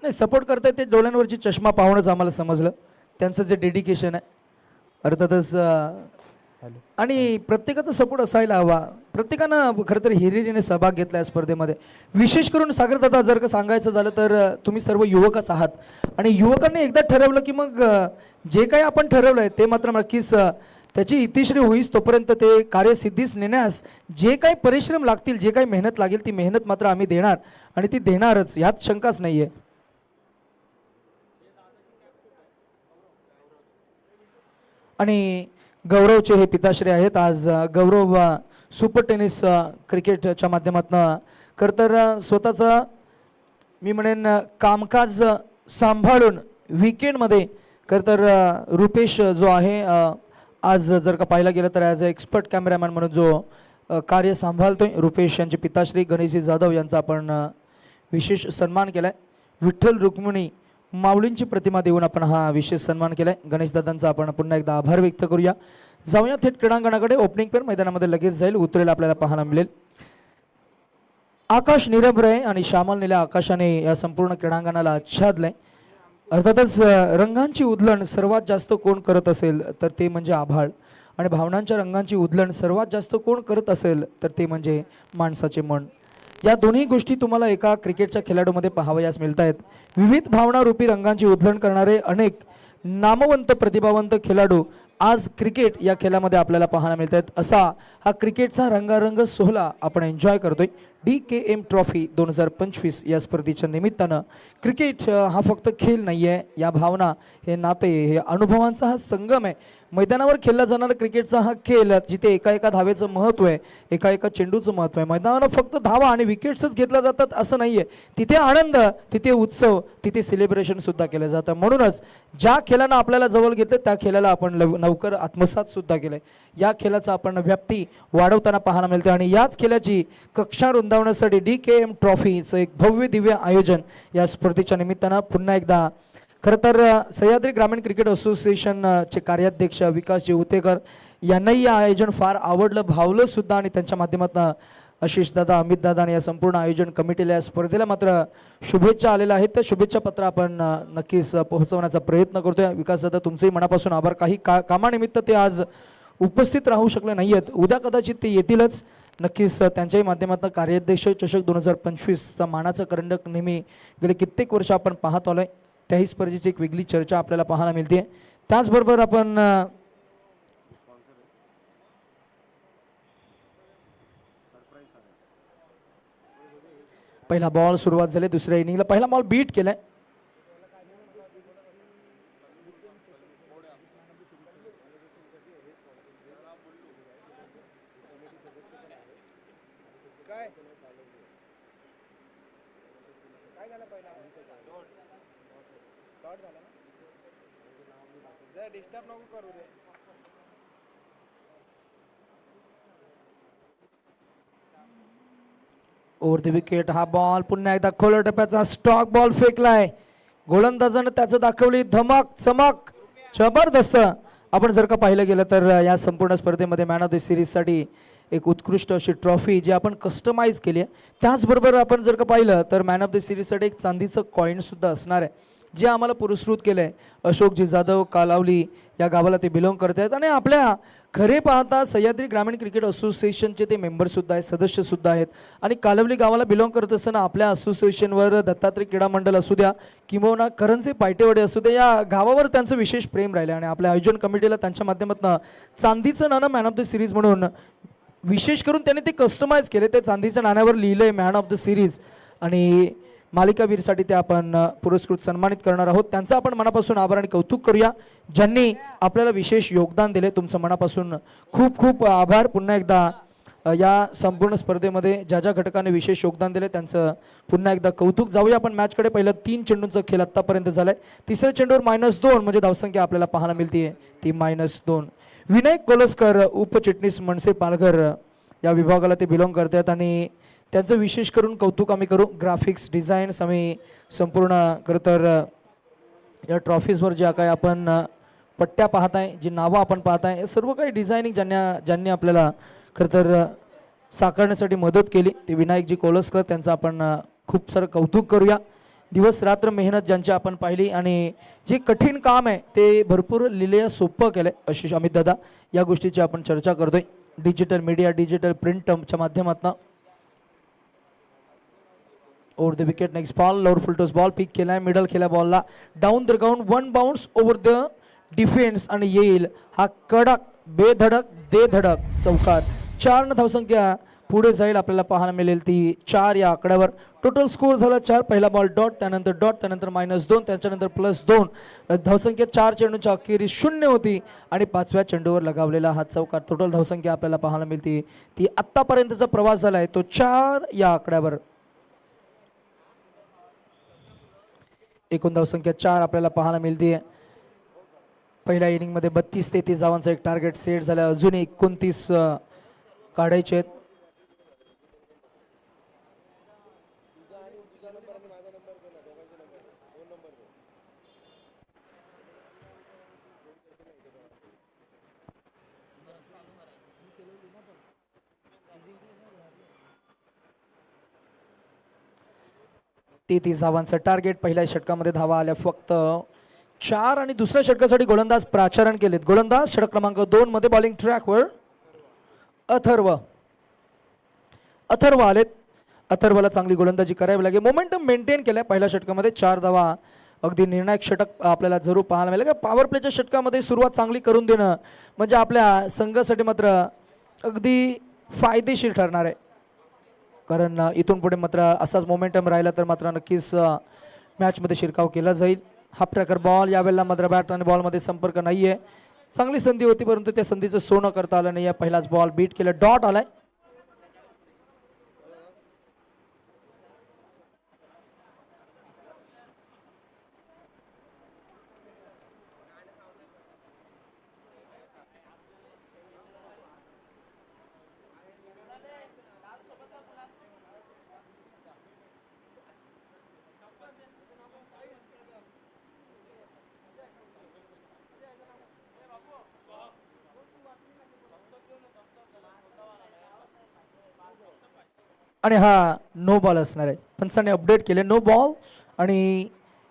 नाही सपोर्ट करताय ते डोळ्यांवरची चष्मा पाहूनच आम्हाला समजलं त्यांचं जे डेडिकेशन आहे अर्थातच. आणि प्रत्येकाचा सपोर्ट असायला हवा. प्रत्येकानं खरं तर हिरिरीने सहभाग घेतला या स्पर्धेमध्ये. विशेष करून सागरदादा जर का सांगायचं झालं तर तुम्ही सर्व युवकच आहात आणि युवकांनी एकदा ठरवलं की मग जे काही आपण ठरवलं आहे ते मात्र नक्कीच त्याची इतिश्री होईस तोपर्यंत ते कार्यसिद्धीस नेण्यास जे काही परिश्रम लागतील, जे काही मेहनत लागेल ती मेहनत मात्र आम्ही देणार आणि ती देणारच, यात शंकाच नाही आहे. आणि गौरवचे हे पिताश्री आहेत. आज गौरव सुपर टेनिस क्रिकेटच्या माध्यमातून खरं तर स्वतःचं मी म्हणेन कामकाज सांभाळून विकेंडमध्ये खरं तर रुपेश जो आहे आज जर का पाहायला गेलं तर ॲज अ एक्सपर्ट कॅमेरामॅन म्हणून जो कार्य सांभाळतोय रुपेश यांचे पिताश्री गणेशजी जाधव यांचा आपण विशेष सन्मान केला आहे. विठ्ठल रुक्मिणी माऊलींची प्रतिमा देऊन आपण हा विशेष सन्मान केला आहे. गणेशदादांचा आपण पुन्हा एकदा आभार व्यक्त करूया. जाऊया थेट क्रीडांगणाकडे. ओपनिंग पेअर मैदानामध्ये लगेच जाईल, उतरेल आपल्याला पाहायला मिळेल. आकाश निरभ्र आहे आणि श्यामल निळ्या आकाशाने या संपूर्ण क्रीडांगणाला आच्छादलंय. अर्थातच रंगांची उधळण सर्वात जास्त कोण करत असेल तर ते म्हणजे आभाळ आणि भावनांच्या रंगांची उधळण सर्वात जास्त कोण करत असेल तर ते म्हणजे माणसाचे मन. या दोन्ही गोष्टी तुम्हाला एका क्रिकेटच्या खेळाडूमध्ये पाहावयास मिळत आहेत. विविध भावनारूपी रंगांची उधळण करणारे अनेक नामवंत प्रतिभावंत खेळाडू आज क्रिकेट या खेळामध्ये आपल्याला पाहायला मिळत आहेत. असा हा क्रिकेटचा रंगारंग सोहळा आपण एन्जॉय करतोय. DKM ट्रॉफी 2025 या स्पर्धेच्या निमित्तानं क्रिकेट हा फक्त खेळ नाही आहे, या भावना, हे नाते, हे अनुभवांचा हा संगम आहे. मैदानावर खेळला जाणारा क्रिकेटचा हा खेळ जिथे एका एका धावेचं महत्त्व आहे, एका एका चेंडूचं महत्त्व आहे. मैदानावर फक्त धावा आणि विकेट्सच घेतल्या जातात असं नाही आहे. तिथे आनंद, तिथे उत्सव, तिथे सेलिब्रेशनसुद्धा केलं जातं. म्हणूनच ज्या खेळानं आपल्याला जवळ घेतलं त्या खेळाला आपण लवकर आत्मसातसुद्धा केलं आहे. या खेळाचा आपण व्याप्ती वाढवताना पाहायला मिळते आणि याच खेळाची कक्षा रुंदावण्यासाठी DKM ट्रॉफीचं एक भव्य दिव्य आयोजन या स्पर्धेच्या निमित्तानं पुन्हा एकदा खरं तर सह्याद्री ग्रामीण क्रिकेट असोसिएशनचे कार्याध्यक्ष विकासजी उतेकर यांनाही या आयोजन फार आवडलं, भावलं सुद्धा आणि त्यांच्या माध्यमातून आशिषदादा, अमितदादा आणि या संपूर्ण आयोजन कमिटीला या स्पर्धेला मात्र शुभेच्छा आलेल्या आहेत. त्या शुभेच्छा पत्र आपण नक्कीच पोहोचवण्याचा प्रयत्न करतोय. विकासदादा तुमचंही मनापासून आभार. काही कामानिमित्त ते आज उपस्थित राहू शकले नाही आहेत, उद्या कदाचित ते येतीलच. नक्कीच त्यांच्याही माध्यमातून कार्याध्यक्ष चषक 2025चा मानाचा करंडक नेहमी गेले कित्येक वर्ष आपण पाहत आलोय. त्याही स्पर्धेची एक वेगळी चर्चा आपल्याला पाहायला मिळते. त्याचबरोबर आपण पहिला बॉल सुरुवात झाली दुसऱ्या इनिंगला पहिला बॉल बीट केलाय. ओव्हर द विकेट हा बॉल पुन्हा एकदा खोल टप्प्याचा स्टॉक बॉल फेकलाय. गोलंदाजानं त्याचं दाखवली धमक चमक जबरदस्त. आपण जर का पाहिलं गेलं तर या संपूर्ण स्पर्धेमध्ये मॅन ऑफ द सिरीजसाठी एक उत्कृष्ट अशी ट्रॉफी जी आपण कस्टमाइज केली आहे. त्याचबरोबर आपण जर का पाहिलं तर मॅन ऑफ द सिरीजसाठी एक चांदीचं कॉईन सुद्धा असणार आहे जे आम्हाला पुरस्कृत केलं आहे. अशोकजी जाधव कालावली या गावाला ते बिलॉंग करत आहेत आणि आपल्या खरे पाहता सह्याद्री ग्रामीण क्रिकेट असोसिएशनचे ते मेंबरसुद्धा आहेत सदस्यसुद्धा आहेत. आणि कालवली गावाला बिलॉंग करत असताना आपल्या असोसिएशनवर दत्तात्रय क्रीडा मंडळ असू द्या किंवा करंजे पायटेवाडी असू द्या या गावावर त्यांचं विशेष प्रेम राहिलं आणि आपल्या आयोजन कमिटीला त्यांच्या माध्यमातून चांदीचं नाणं मॅन ऑफ द सिरीज म्हणून विशेष करून त्यांनी ते कस्टमाइज केले. ते चांदीच्या नाण्यावर लिहिलं आहे मॅन ऑफ द सिरीज आणि मालिकावीरसाठी ते आपण पुरस्कृत सन्मानित करणार आहोत. त्यांचं आपण मनापासून आभार आणि कौतुक करूया ज्यांनी आपल्याला विशेष योगदान दिले. तुमचं मनापासून खूप खूप आभार. पुन्हा एकदा या संपूर्ण स्पर्धेमध्ये ज्या ज्या घटकाने विशेष योगदान दिले त्यांचं पुन्हा एकदा कौतुक. जाऊया आपण मॅचकडे. पहिलं 3 चेंडूंचा खेळ आत्तापर्यंत झालाय. तिसऱ्या चेंडूवर -2 म्हणजे धावसंख्या आपल्याला पाहायला मिळते ती -2. विनायक कोलस्कर उपचिटणीस मनसे पालघर या विभागाला ते बिलॉंग करतात आणि त्यांचं विशेष करून कौतुक आम्ही करू. ग्राफिक्स डिझाईन्स आम्ही संपूर्ण खरं तर या ट्रॉफीजवर ज्या काही आपण पट्ट्या पाहताय जी नावं आपण पाहताय हे सर्व काही डिझायनिंग ज्यांनी आपल्याला खरं तर साकारण्यासाठी मदत केली ते विनायकजी कोलस्कर त्यांचं आपण खूप सारं कौतुक करूया. दिवस रात्र मेहनत ज्यांची आपण पाहिली आणि जे कठीण काम आहे ते भरपूर लिहिलेलं सोपं केलं आहे आशिष अमित दादा या गोष्टीची आपण चर्चा करतोय. डिजिटल मीडिया डिजिटल प्रिंटच्या माध्यमातून over the wicket next ball lower full toss ball pick केलाय मिडल केला बॉलला down the ground 1 bounce over the defence आणि येईल हा कडक बेधडक धडक चौकार. 4 धावसंख्या पुढे जाईल आपल्याला पाहायला मिळेल ती 4 या आकड्यावर. टोटल स्कोर झाला 4. पहिला बॉल डॉट त्यानंतर -2 त्याच्यानंतर +2 धावसंख्या 4 चेंडूंच्या अखेरीस 0 होती आणि 5व्या चेंडूवर लगावलेला हा चौकार. टोटल धावसंख्या आपल्याला पाहायला मिळते ती आत्तापर्यंतचा प्रवास झाला आहे तो 4 या आकड्यावर. एकूण धावसंख्या 4 आपल्याला पाहायला मिळते. पहिल्या इनिंगमध्ये 32-33 धावांचं एक टार्गेट सेट झालं. अजून 29 काढायचे आहेत. ती धावांचं टार्गेट. पहिल्या षटकामध्ये धावा आल्या फक्त 4 आणि दुसऱ्या षटकासाठी गोलंदाज प्राचारण केलेत. गोलंदाज षटक क्रमांक 2 मध्ये बॉलिंग ट्रॅकवर अथर्व आलेत. अथर्वला चांगली गोलंदाजी करावी लागेल. मोमेंटम मेंटेन केलाय. पहिल्या षटकामध्ये 4 धावा अगदी निर्णायक षटक आपल्याला जरूर पाहायला मिळेल. पॉवर प्लेच्या षटकामध्ये सुरुवात चांगली करून देणं म्हणजे आपल्या संघासाठी मात्र अगदी फायदेशीर ठरणार आहे. कारण इथून पुढे मात्र असाच मोमेंटम राहिला तर मात्र नक्कीच मॅचमध्ये शिरकाव केला जाईल. हाफ ट्रॅकर बॉल यावेळेला मात्र बॅट आणि बॉलमध्ये संपर्क नाही आहे. चांगली संधी होती परंतु त्या संधीचं सोनं करता आलं नाही. पहिलाच बॉल बीट केला डॉट आलाय. आणि हा नो बॉल असणार आहे. पंचाने अपडेट केले नो बॉल आणि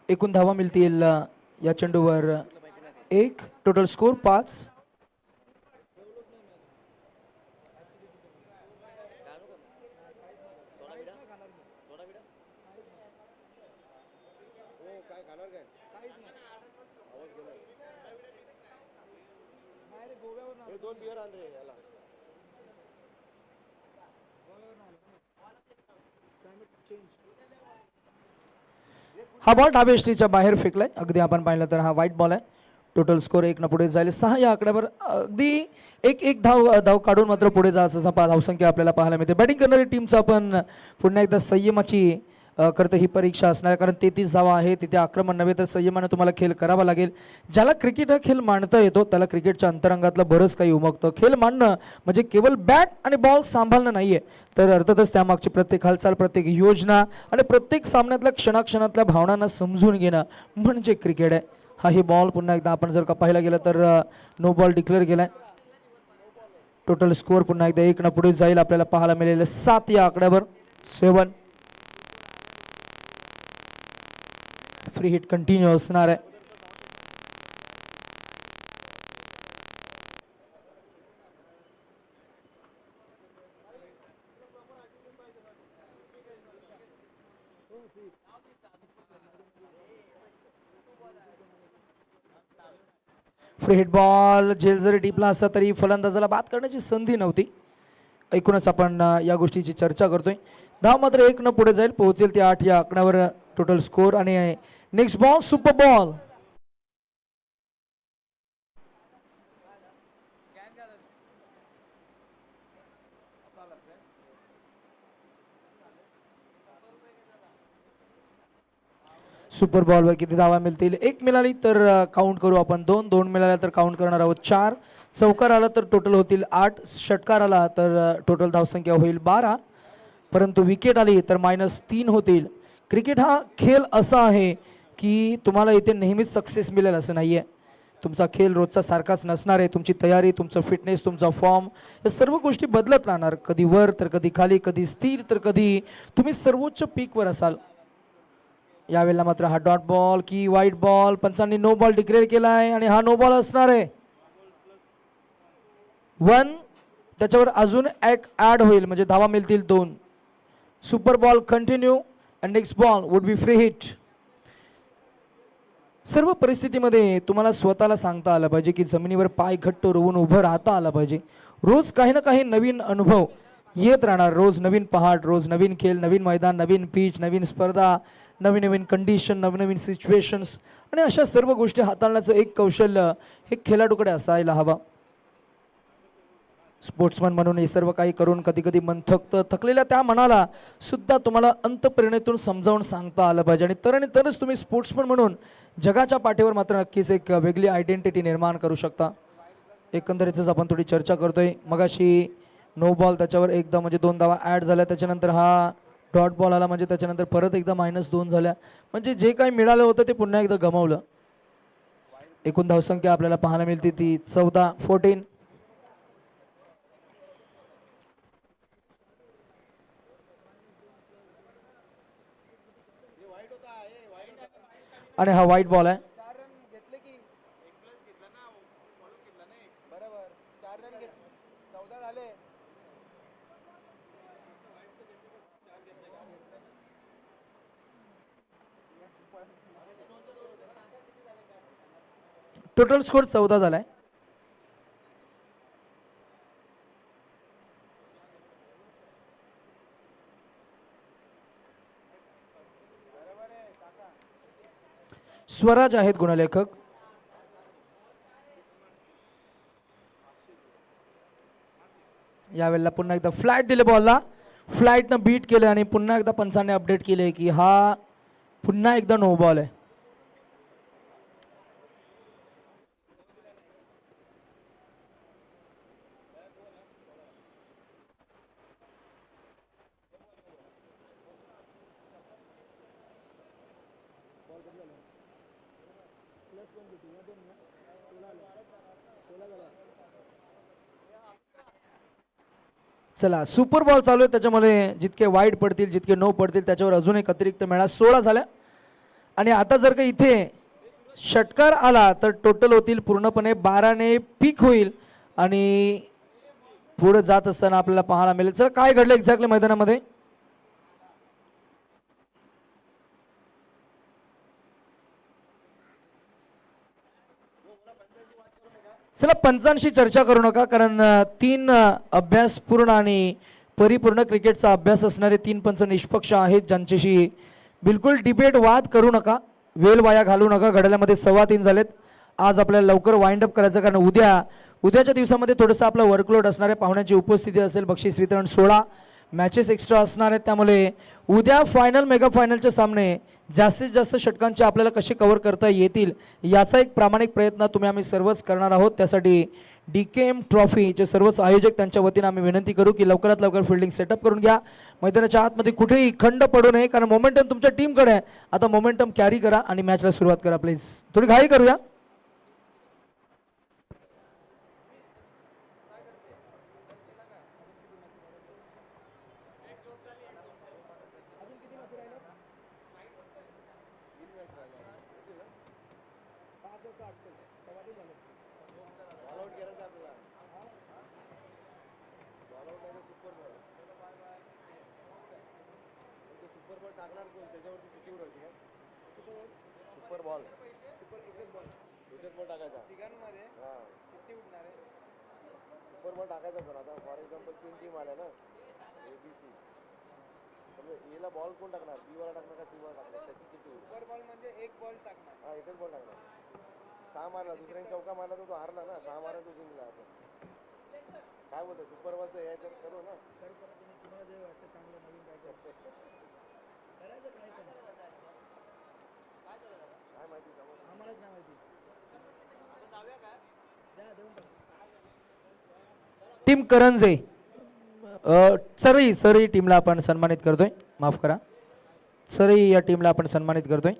एकूण धावा मिळतील या चेंडूवर 1. Total score 5. हा बॉल डाव्या यष्टीच्या बाहेर फेकलाय. अगदी आपण पाहिलं तर हा वाईट बॉल आहे. टोटल स्कोर 1 पुढे जाईल. 6 या आकड्यावर अगदी एक धाव काढून मात्र पुढे जायचं धावसंख्या आपल्याला पाहायला मिळते. बॅटिंग करणारी टीमचा आपण पुन्हा एकदा संयमाची करते ही परीक्षा असणार, कारण 33 धावा आहे. तिथे आक्रमण नव्हे तर संयमानं तुम्हाला खेळ करावा लागेल. ज्याला क्रिकेट हा खेळ मांडता येतो त्याला क्रिकेटच्या अंतरंगातलं बरंच काही उमगतं. खेळ मांडणं म्हणजे केवळ बॅट आणि बॉल सांभाळणं नाहीये, तर अर्थातच त्यामागची प्रत्येक हालचाल, प्रत्येक योजना आणि प्रत्येक सामन्यातल्या क्षणाक्षणातल्या भावनांना समजून घेणं म्हणजे क्रिकेट आहे. हा ही बॉल पुन्हा एकदा आपण जर का पाहायला गेलं तर नो बॉल डिक्लेअर केलाय. टोटल स्कोअर पुन्हा एकदा 1 पुढे जाईल. आपल्याला पाहायला मिळेल 7 या आकड्यावर. 7 फ्री हिट कंटिन्यू असणार आहे. फ्री हिट बॉल झेल जरी टिपला असता तरी फलंदाजाला बाद करण्याची संधी नव्हती. एकूणच आपण या गोष्टीची चर्चा करतोय. धाव मात्र 1 पुढे जाईल. पोहोचेल ते 8 या आकड्यावर टोटल स्कोर. आणि next ball super ball. Super बॉलवर किती धावा मिळतील? 1 मिळाली तर काउंट करू आपण 2, 2 मिळाल्या तर काउंट करणार आहोत 4, चौकार आला तर टोटल होतील 8, षटकार आला तर टोटल धावसंख्या होईल 12, परंतु विकेट आली तर -3 होतील. क्रिकेट हा खेळ असा आहे की तुम्हाला इथे नेहमीच सक्सेस मिळेल असं नाही आहे. तुमचा खेळ रोजचा सारखाच नसणार आहे. तुमची तयारी, तुमचं फिटनेस, तुमचा फॉर्म या सर्व गोष्टी बदलत राहणार. कधी वर तर कधी खाली, कधी स्थिर तर कधी तुम्ही सर्वोच्च पीकवर असाल. यावेळेला मात्र हा डॉट बॉल की वाईट बॉल, पंचांनी नो बॉल डिक्लेअर केला आहे आणि हा नो बॉल असणार आहे. 1 त्याच्यावर अजून एक ॲड होईल म्हणजे धावा मिळतील 2. Super ball continue and next ball would be free hit. सर्व परिस्थितीमध्ये तुम्हाला स्वतःला सांगता आलं पाहिजे की जमिनीवर पाय घट्ट रोवून उभं राहता आलं पाहिजे. रोज काही ना काही नवीन अनुभव येत राहणार. रोज नवीन पहाट, रोज नवीन खेळ, नवीन मैदान, नवीन पिच, नवीन स्पर्धा, नवीन नवीन कंडिशन, नवीन नवीन सिच्युएशन्स आणि अशा सर्व गोष्टी हाताळण्याचं एक कौशल्य हे खेळाडूकडे असायला हवं. स्पोर्ट्समन म्हणून हे सर्व काही करून कधी कधी मन थकतं. थकलेल्या त्या मनाला सुद्धा तुम्हाला अंतःप्रेरणेतून समजावून सांगता आलं पाहिजे आणि तरच तुम्ही स्पोर्ट्समन म्हणून जगाच्या पाठीवर मात्र नक्कीच एक वेगळी आयडेंटिटी निर्माण करू शकता. एकंदरीतच आपण थोडी चर्चा करतोय. मगाशी नो बॉल त्याच्यावर एकदा म्हणजे 2 धावा ॲड झाल्या. त्याच्यानंतर हा डॉट बॉल आला म्हणजे त्याच्यानंतर परत एकदा -2 झाल्या. म्हणजे जे काही मिळालं होतं ते पुन्हा एकदा गमावलं. एकूण धावसंख्या आपल्याला पाहायला मिळते ती 14. आणि हा वाईट बॉल आहे. टोटल स्कोर 14 झालाय. स्वराज आहेत गुणलेखक. यावेळेला पुन्हा एकदा फ्लॅट दिले बॉलला. फ्लाईटनं बीट केलं आणि पुन्हा एकदा पंचांनी अपडेट केले की हा पुन्हा एकदा नो बॉल आहे. चला सुपर बॉल चालू आहे. त्याच्यामध्ये जितके वाईड पडतील, जितके नो पडतील त्याच्यावर अजून एक अतिरिक्त मिळा. 16 झाल्या. आणि आता जर का इथे षटकार आला तर टोटल होतील पूर्णपणे 12ने पीक होईल आणि पुढे जात असताना आपल्याला पाहायला मिळेल. चला काय घडलं एक्झॅक्टली मैदानामध्ये. चला पंचांशी चर्चा करू नका, कारण 3 अभ्यासपूर्ण आणि परिपूर्ण क्रिकेटचा अभ्यास असणारे 3 पंच निष्पक्ष आहेत, ज्यांच्याशी बिलकुल डिबेट वाद करू नका, वेळ वाया घालू नका. घड्याळामध्ये 3:15 झालेत. आज आपल्याला लवकर वाइंड अप करायचं, कारण उद्याच्या दिवसामध्ये थोडंसं आपलं वर्कलोड असणार आहे. पाहुण्यांची उपस्थिती असेल, बक्षीस वितरण 16 मॅचेस एक्स्ट्रा असणार आहेत. त्यामुळे उद्या फायनल मेगा फायनलचे सामने जास्तीत जास्त षटकांचे आपल्याला कसे कव्हर करता येतील याचा एक प्रामाणिक प्रयत्न आम्ही सर्वच करणार आहोत. त्यासाठी DKM ट्रॉफीचे सर्वच आयोजक त्यांच्या वतीने आम्ही विनंती करू की लवकरात लवकर फील्डिंग सेटअप करून घ्या. मैदानाच्या आतमध्ये कुठेही खंड पडू नये, कारण मोमेंटम तुमच्या टीमकडे आहे. आता मोमेंटम कॅरी करा आणि मॅचला सुरुवात करा प्लीज. थोडी घाई करूया. सुपर बॉल एकच बॉल टाकायचा तिघांमध्ये. हां सुपर बॉल टाकायचा. पण आता फॉर एक्झाम्पल 3 टीम आल्या ना, ABC. समजा एला बॉल कोण टाकणार, बी वाला टाकणार का सी वाला टाकणार, त्याची चिठ्ठी. सुपर बॉल म्हणजे एक बॉल टाकणार. हां एकच बॉल टाकणार. 6 मारला, दुसऱ्याने चौका मारला तर तो हारला ना, 6 मारला तो जिंकला. असं काय बोलतो सुपर बॉलचं हे तर करू ना. काय माहिती आम्हालाच नाही माहिती. टीम करंजे सरी टीमला आपण सन्मानित करतोय. माफ करा, सरी या टीमला आपण सन्मानित करतोय.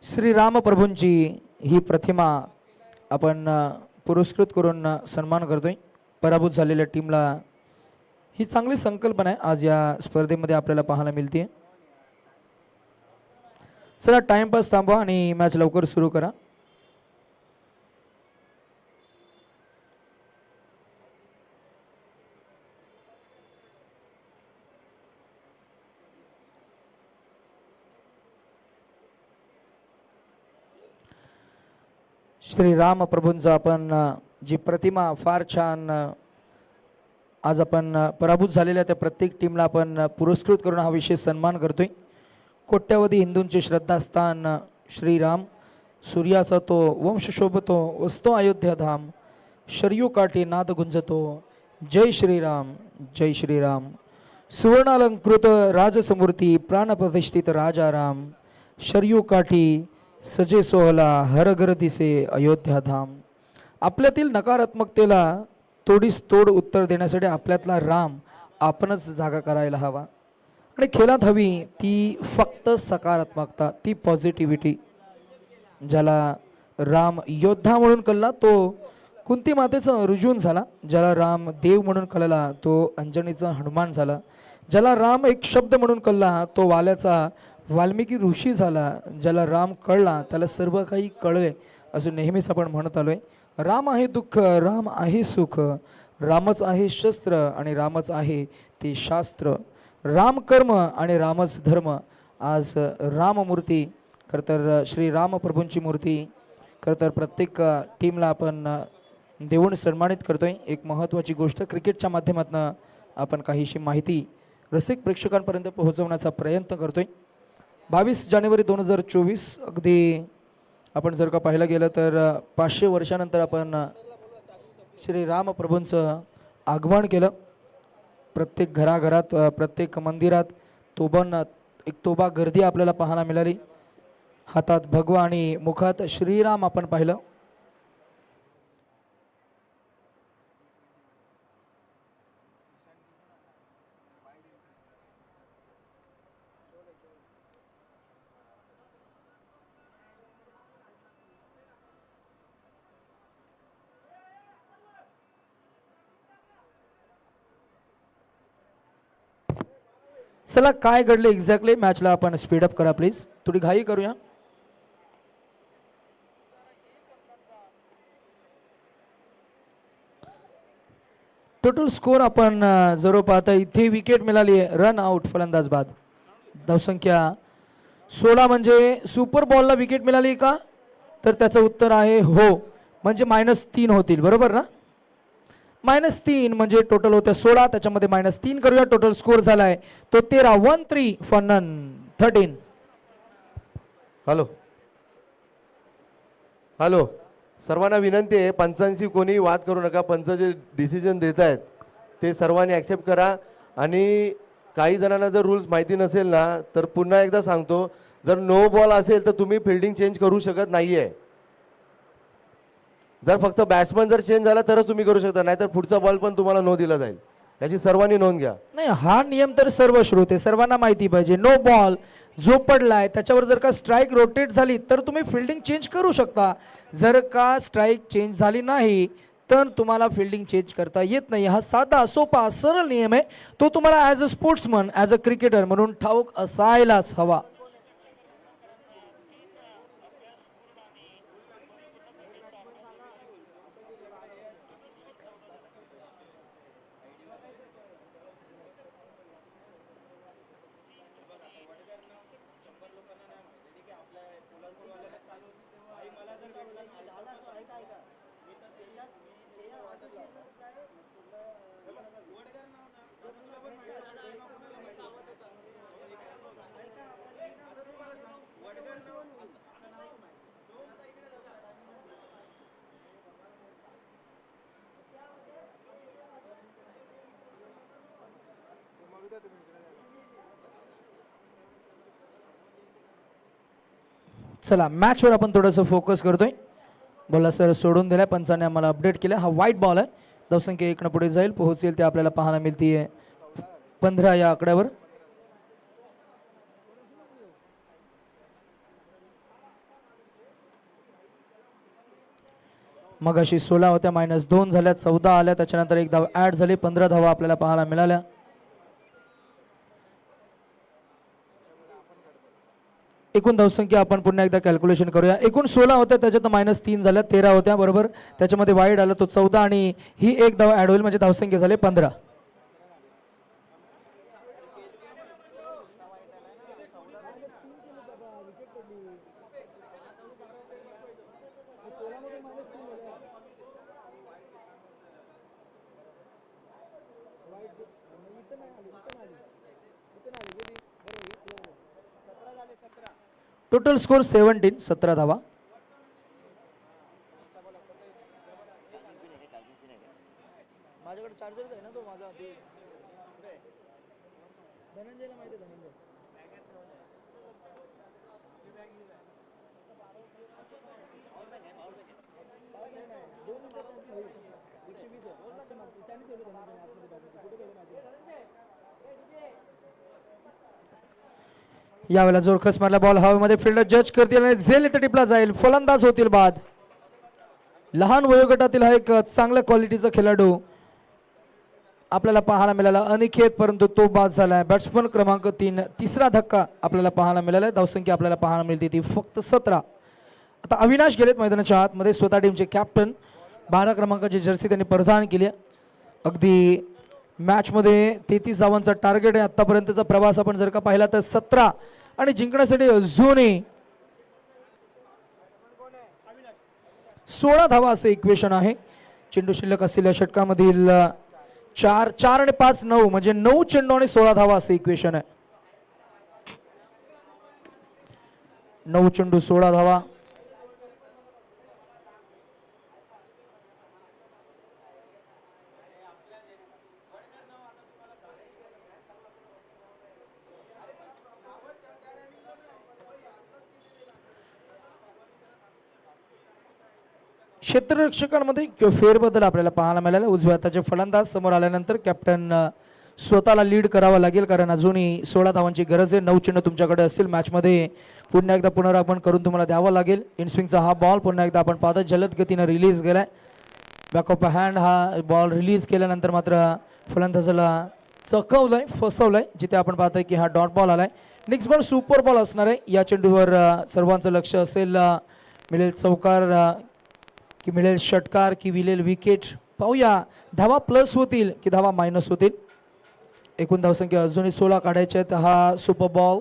श्री राम प्रभूंची ही प्रतिमा आपण पुरस्कृत करून सन्मान करतोय. पराभूत झालेल्या टीमला ही चांगली संकल्पना आहे आज या स्पर्धेमध्ये आपल्याला पाहायला मिळते. चला टाइमपास थांबवा आणि मॅच लवकर सुरू करा. श्री राम प्रभूंचा आपण जी प्रतिमा फार छान आज आपण पराभूत झालेल्या त्या प्रत्येक टीमला आपण पुरस्कृत करून हा विशेष सन्मान करतोय. कोट्यावधी हिंदूंचे श्रद्धास्थान श्रीराम, सूर्याचा तो वंश शोभतो, वसतो अयोध्या धाम, शर्यू काठी नाद गुंजतो, जय श्रीराम जय श्रीराम. सुवर्णालंकृत राजसमूर्ती, प्राणप्रतिष्ठित राजाराम, शर्यू काठी सजे सोहला, हर घर दिसे अयोध्या धाम. आपल्यातील नकारात्मकतेला तोडीस तोड उत्तर देण्यासाठी आपल्यातला राम आपणच जागा करायला हवा. आणि खेळात हवी ती फक्त सकारात्मकता, ती पॉझिटिव्हिटी. ज्याला राम योद्धा म्हणून कळला तो कुंती मातेचा अर्जुन झाला, ज्याला राम देव म्हणून कळला तो अंजनीचा हनुमान झाला, ज्याला राम एक शब्द म्हणून कळला तो वाल्याचा वाल्मिकी ऋषी झाला, ज्याला राम कळला त्याला सर्व काही कळले असं नेहमीच आपण म्हणत आलोय. राम आहे दुःख, राम आहे सुख, रामच आहे शस्त्र आणि रामच आहे ते शास्त्र, राम कर्म आणि रामच धर्म. आज राममूर्ती खरंतर श्री राम प्रभूंची मूर्ती खरंतर प्रत्येक टीमला आपण देऊन सन्मानित करतोय. एक महत्त्वाची गोष्ट क्रिकेटच्या माध्यमातून आपण काहीशी माहिती रसिक प्रेक्षकांपर्यंत पोहोचवण्याचा प्रयत्न करतोय. 22 जानेवारी 2024 अगदी आपण जर का पाहायला गेलं तर 500 वर्षानंतर आपण श्री राम प्रभूंचं आगमन केलं. प्रत्येक घराघरात प्रत्येक मंदिरात एक तोबा गर्दी आपल्याला पाहायला मिळाली. हातात भगवा आणि मुखात श्रीराम आपण पाहिलं. चला काय घडले एक्झॅक्टली मॅचला आपण स्पीडअप करा प्लीज, थोडी घाई करूया. टोटल स्कोर आपण जर पाहता इथे विकेट मिळाली आहे, रन आउट फलंदाज बाद. धावसंख्या 16 म्हणजे सुपर बॉलला विकेट मिळाली का, तर त्याचं उत्तर आहे हो, म्हणजे -3 होतील बरोबर ना. -3 म्हणजे टोटल होत्या 16, त्याच्यामध्ये -3 करूया. टोटल स्कोर झालाय तो 13. 1-3 फॉर नन 13. हॅलो हॅलो, सर्वांना विनंती आहे, पंचांशी कोणी वाद करू नका. पंच जे डिसिजन देत आहेत ते सर्वांनी ॲक्सेप्ट करा. आणि काही जणांना जर रूल्स माहिती नसेल ना, तर पुन्हा एकदा सांगतो, जर नो बॉल असेल तर तुम्ही फिल्डिंग चेंज करू शकत नाही आहे. जर फक्त बॅट्समन जर चेंज झाला तरच तुम्ही करू शकता, नाहीतर पुढचा बॉल पण तुम्हाला नो दिला जाईल. याची सर्वांनी नोंद घ्या. नाही, हा नियम तर सर्व श्रोते सर्वांना माहिती पाहिजे. नो बॉल जो पडलाय त्याच्यावर जर का स्ट्राईक रोटेट झाली तर तुम्ही फिल्डिंग चेंज करू शकता. जर का स्ट्राईक चेंज झाली नाही तर तुम्हाला फिल्डिंग चेंज करता येत नाही. हा साधा सोपा सरळ नियम आहे. तो तुम्हाला as a sportsman, as a cricketer म्हणून ठाऊक असायलाच हवा. चला, मॅचवर आपण थोडंसं फोकस करतोय. बॉलला सर सोडून दिलाय, पंचाने आम्हाला अपडेट केलं. हा वाईट बॉल आहे. धावसंख्या 1 पुढे जाईल, पोहोचेल ते आपल्याला पाहायला मिळते 15 या आकड्यावर. मग अशी 16 होत्या, -2 झाल्या, 14 आल्या, त्याच्यानंतर एक धाव ॲड झाली, 15 धावा आपल्याला पाहायला मिळाल्या. एकूण धावसंख्या आपण पुन्हा एकदा कॅल्क्युलेशन करूया. एकूण 16 होत्या, त्याच्यात -3 झाल्या, 13 होत्या बरोबर. त्याच्यामध्ये वाईड आलं तो 14 आणि ही एक धाव ॲड होईल म्हणजे धावसंख्या झाले 15. टोटल स्कोर 17, 17 धावा. माझ्याकडे चार्जर आहे ना, तो माझा धनंजयला माहिती आहे. धनंजय यावेळेला जोरखस मारला बॉल हवेमध्ये, फिल्डर जज करतील आणि झेल इथे टिपला जाईल. फलंदाज होतील बाद. लहान वयोगटातील हा एक चांगल्या क्वालिटीचा खेळाडू आपल्याला पाहायला मिळाला अनिकेत, परंतु तो बाद झालाय. बॅट्समन क्रमांक 3, तिसरा धक्का आपल्याला पाहायला मिळाला. धावसंख्या आपल्याला पाहायला मिळते ती फक्त 17. आता अविनाश गेलेत मैदानाच्या आतमध्ये, स्वतः टीमचे कॅप्टन. 12 क्रमांकाची जर्सी त्यांनी परिधान केली. अगदी मॅचमध्ये 33 धावांचा टार्गेट आहे. आतापर्यंतचा प्रवास आपण जर का पाहिला तर 17 आणि जिंकण्यासाठी अजूनही 16 धावा असे इक्वेशन आहे. चेंडू शिल्लक असलेल्या षटकामधील 4 आणि 5 9 म्हणजे 9 चेंडू आणि 16 धावा असे इक्वेशन आहे. 9 चेंडू 16 धावा. क्षेत्ररक्षकांमध्ये फेरबदल आपल्याला पाहायला मिळाला. उजव्या हाताचे फलंदाज समोर आल्यानंतर कॅप्टन स्वतःला लीड करावा लागेल, कारण अजूनही 16 धावांची गरज आहे. 9 चेंडू तुमच्याकडे असतील. मॅचमध्ये पुन्हा एकदा पुनरागमन करून तुम्हाला द्यावं लागेल. इनस्विंगचा हा बॉल पुन्हा एकदा आपण पाहतो जलद गतीनं रिलीज गेलाय. बॅक ऑफ हँड हा बॉल रिलीज केल्यानंतर मात्र फलंदाजाला चकवलंय, फसवलंय. जिथे आपण पाहतोय की हा डॉट बॉल आलाय. नेक्स्ट बॉल सुपर बॉल असणार आहे. या चेंडूवर सर्वांचं लक्ष असेल. मिळेल चौकार की मिळेल षटकार की मिळेल विकेट, पाहूया. धावा प्लस होतील की धावा मायनस होतील. एकूण धावसंख्या अजूनही 16 काढायच्या आहेत. हा सुपर बॉल,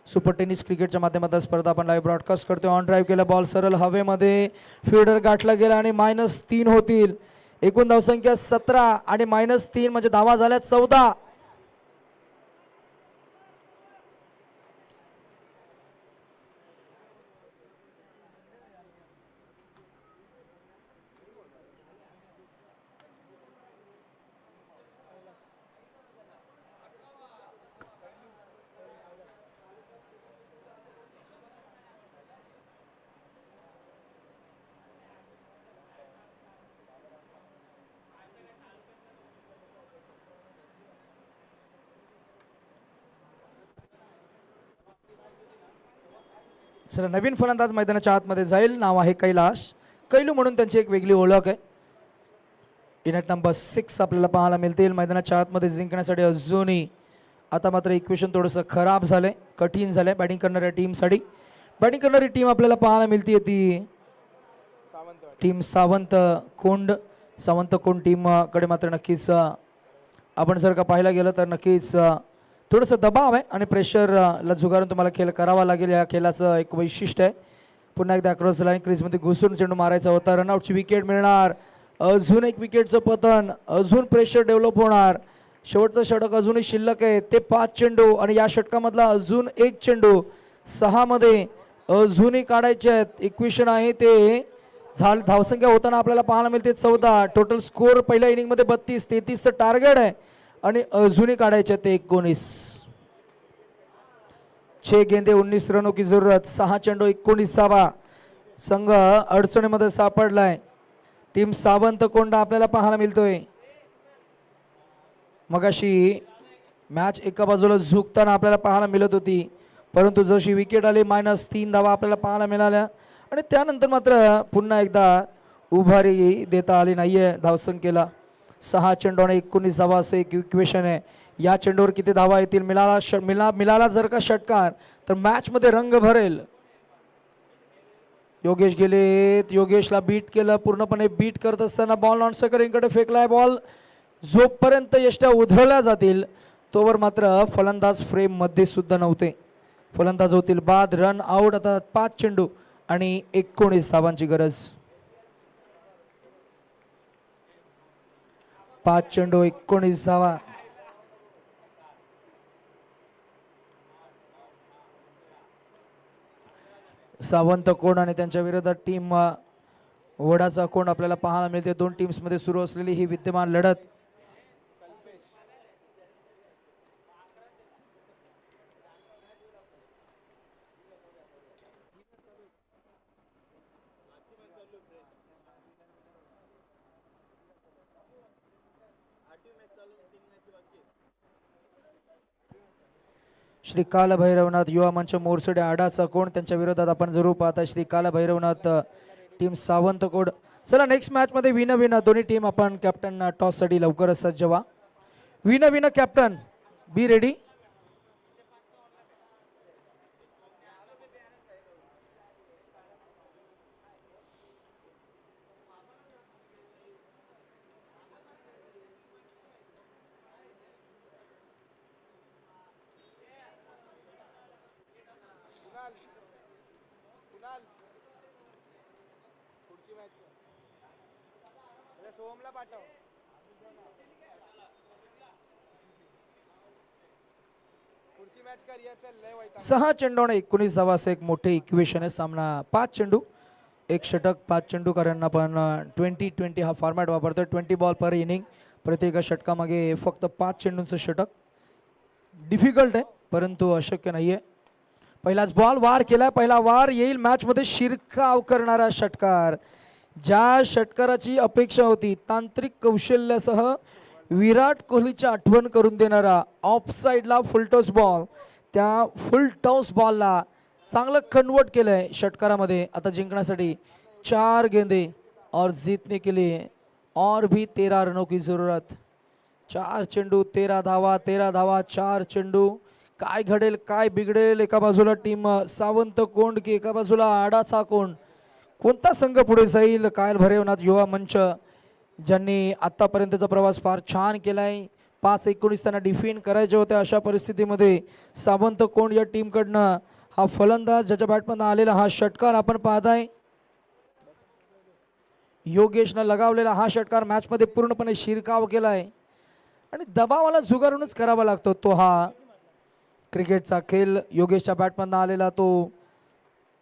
सुपर टेनिस क्रिकेटच्या माध्यमातून स्पर्धा आपण लाईव्ह ब्रॉडकास्ट करतोय. ऑन ड्राईव्ह केला बॉल सरळ हवेमध्ये, फिल्डर गाठला गेला आणि -3 होतील. एकूण धावसंख्या 17 आणि -3 म्हणजे धावा झाल्या 14. चला नवीन फलंदाज मैदानाच्या आतमध्ये जाईल. नाव आहे कैलाश. कैलू म्हणून त्यांची एक वेगळी ओळख आहे. इनॅट नंबर 6 आपल्याला पाहायला मिळतील मैदानाच्या आतमध्ये जिंकण्यासाठी. अजूनही आता मात्र इक्वेशन थोडंसं खराब झालंय, कठीण झालंय बॅटिंग करणाऱ्या टीमसाठी. बॅटिंग करणारी टीम आपल्याला पाहायला मिळते ती टीम सावंत कोंड. सावंत कोंड टीम कडे मात्र नक्कीच आपण जर का पाहायला गेलं तर नक्कीच थोडंसं दबाव आहे आणि प्रेशरला झुगारून तुम्हाला खेळ करावा लागेल. या खेळाचं एक वैशिष्ट्य आहे. पुन्हा एकदा अक्रॉस लाईन क्रीजमध्ये घुसून चेंडू मारायचा होता. रनआउटची विकेट मिळणार. अजून एक विकेटचं पतन. अजून प्रेशर डेव्हलप होणार. शेवटचं षटक अजूनही शिल्लक आहे. ते 5 चेंडू आणि या षटकामधला अजून एक चेंडू 6 मध्ये अजूनही काढायचे आहेत. इक्वेशन आहे ते धावसंख्या होताना आपल्याला पाहायला मिळते 14. टोटल स्कोर पहिल्या इनिंगमध्ये 32. 33चं टार्गेट आहे आणि अजूनही काढायचे ते 19. 6 गेंदे 19 रनों की जरूरत. 6 चेंडू 19वा. संघ अडचणीमध्ये सापडलाय. टीम सावंत कोंडा आपल्याला पाहायला मिळतोय. मगाशी मॅच एका बाजूला झुकताना आपल्याला पाहायला मिळत होती, परंतु जशी विकेट आली -3 धावा आपल्याला पाहायला मिळाल्या आणि त्यानंतर मात्र पुन्हा एकदा उभारी देता आली नाहीये धावसंख्येला. 6 चेंडू आणि 19 धावा असं एक इक्वेशन आहे. या चेंडूवर किती धावा येतील मिळाला जर का षटकार तर मॅच मध्ये रंग भरेल. योगेश गेलेत. योगेशला बीट केलं. पूर्णपणे बीट करत असताना बॉल नॉन स्ट्रायकरकडे फेकलाय. बॉल जोपर्यंत यष्ट्या उधळल्या जातील तोवर मात्र फलंदाज फ्रेम मध्ये सुद्धा नव्हते. फलंदाज होतील बाद. Run out. आता 5 चेंडू आणि 19 धावांची गरज. 5 चेंडू 19 धावा. सावंत कोण आणि त्यांच्या विरोधात टीम वडाचा कोण आपल्याला पाहायला मिळते. दोन टीम्स मध्ये सुरू असलेली ही विद्यमान लढत. श्री काल भैरवनाथ युवा मंच मोरसडे आडाचा कोण त्यांच्या विरोधात आपण जरूर पाहता श्री काल भैरवनाथ टीम सावंत कोड. चला नेक्स्ट मॅच मध्ये विन दोन्ही टीम आपण कॅप्टन टॉस साठी लवकरच सज्ज व्हा. Win captain be ready. सोमला पाठव. 6 चेंडू आणि 19 धावा असं एक मोठे इक्वेशन आहे. सामना 5 चेंडू 1 षटक 5 चेंडू, कारण आपण 20-20 हा फॉर्मॅट वापरतोय. 20 बॉल पर इनिंग. प्रत्येक षटकामागे फक्त 5 चेंडूंचं षटक. डिफिकल्ट आहे परंतु अशक्य नाहीये. पहिलाच बॉल वार केला. पहिला वार येईल मॅच मध्ये शिरकाव करणारा षटकार. ज्या षटकाराची अपेक्षा होती, तांत्रिक कौशल्यासह विराट कोहलीची आठवण करून देणारा ऑफ साइडला फुल टॉस बॉल, त्या फुल टॉस बॉलला चांगलं कन्वर्ट केलंय षटकारामध्ये. आता जिंकण्यासाठी 4 गेंदे और जीतने के लिए और भी 13 रनों की जरूरत. 4 चेंडू 13 धावा, 13 धावा 4 चेंडू. काय घडेल काय बिघडेल. एका बाजूला टीम सावंत कोंड की एका बाजूला आडाचा कोंड. कोणता संघ पुढे जाईल. कायल भैरवनाथ युवा मंच ज्यांनी आतापर्यंतचा प्रवास फार छान केलाय. 5-19 त्यांना डिफेंड करायचे होते. अशा परिस्थितीमध्ये सावंत कोंड या टीम कडनं हा फलंदाज ज्याच्या बॅटमधून आलेला हा षटकार आपण पाहताय. योगेशनं लगावलेला हा षटकार मॅचमध्ये पूर्णपणे शिरकाव केलाय आणि दबावाला झुगारूनच करावा लागतो तो हा क्रिकेटचा खेळ. योगेशच्या बॅटमधून आलेला तो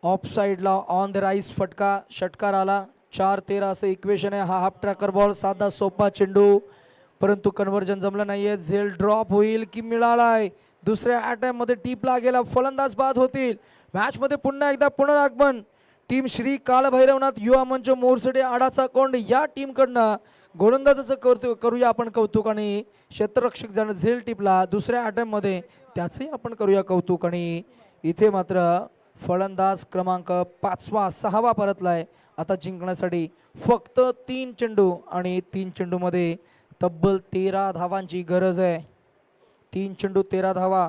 ऑफ साईडला ऑन द राईस षटकार आला. 4-13 असं इक्वेशन आहे. हा हाफ ट्रॅकर बॉल साधा सोपा चेंडू परंतु कन्व्हर्जन जमलं नाहीये. झेल ड्रॉप होईल की मिळालाय. दुसऱ्या अटॅम्प मध्ये टीपला गेला. फलंदाज बाद होतील. मॅच मध्ये पुन्हा एकदा पुनरागमन टीम श्री कालभैरवनाथ युवा मंच मोरसडे आडाचा कोंड या टीम कडनं गोलंदाजाचं करूया आपण कौतुक आणि क्षेत्ररक्षक जण झेल टिपला दुसऱ्या अटॅम्प मध्ये त्याचंही आपण करूया कौतुक. आणि इथे मात्र फलंदाज क्रमांक 5वा-6वा परतलाय. आता जिंकण्यासाठी फक्त 3 चेंडू आणि 3 चेंडू मध्ये तब्बल 13 धावांची गरज आहे. 3 चेंडू 13 धावा.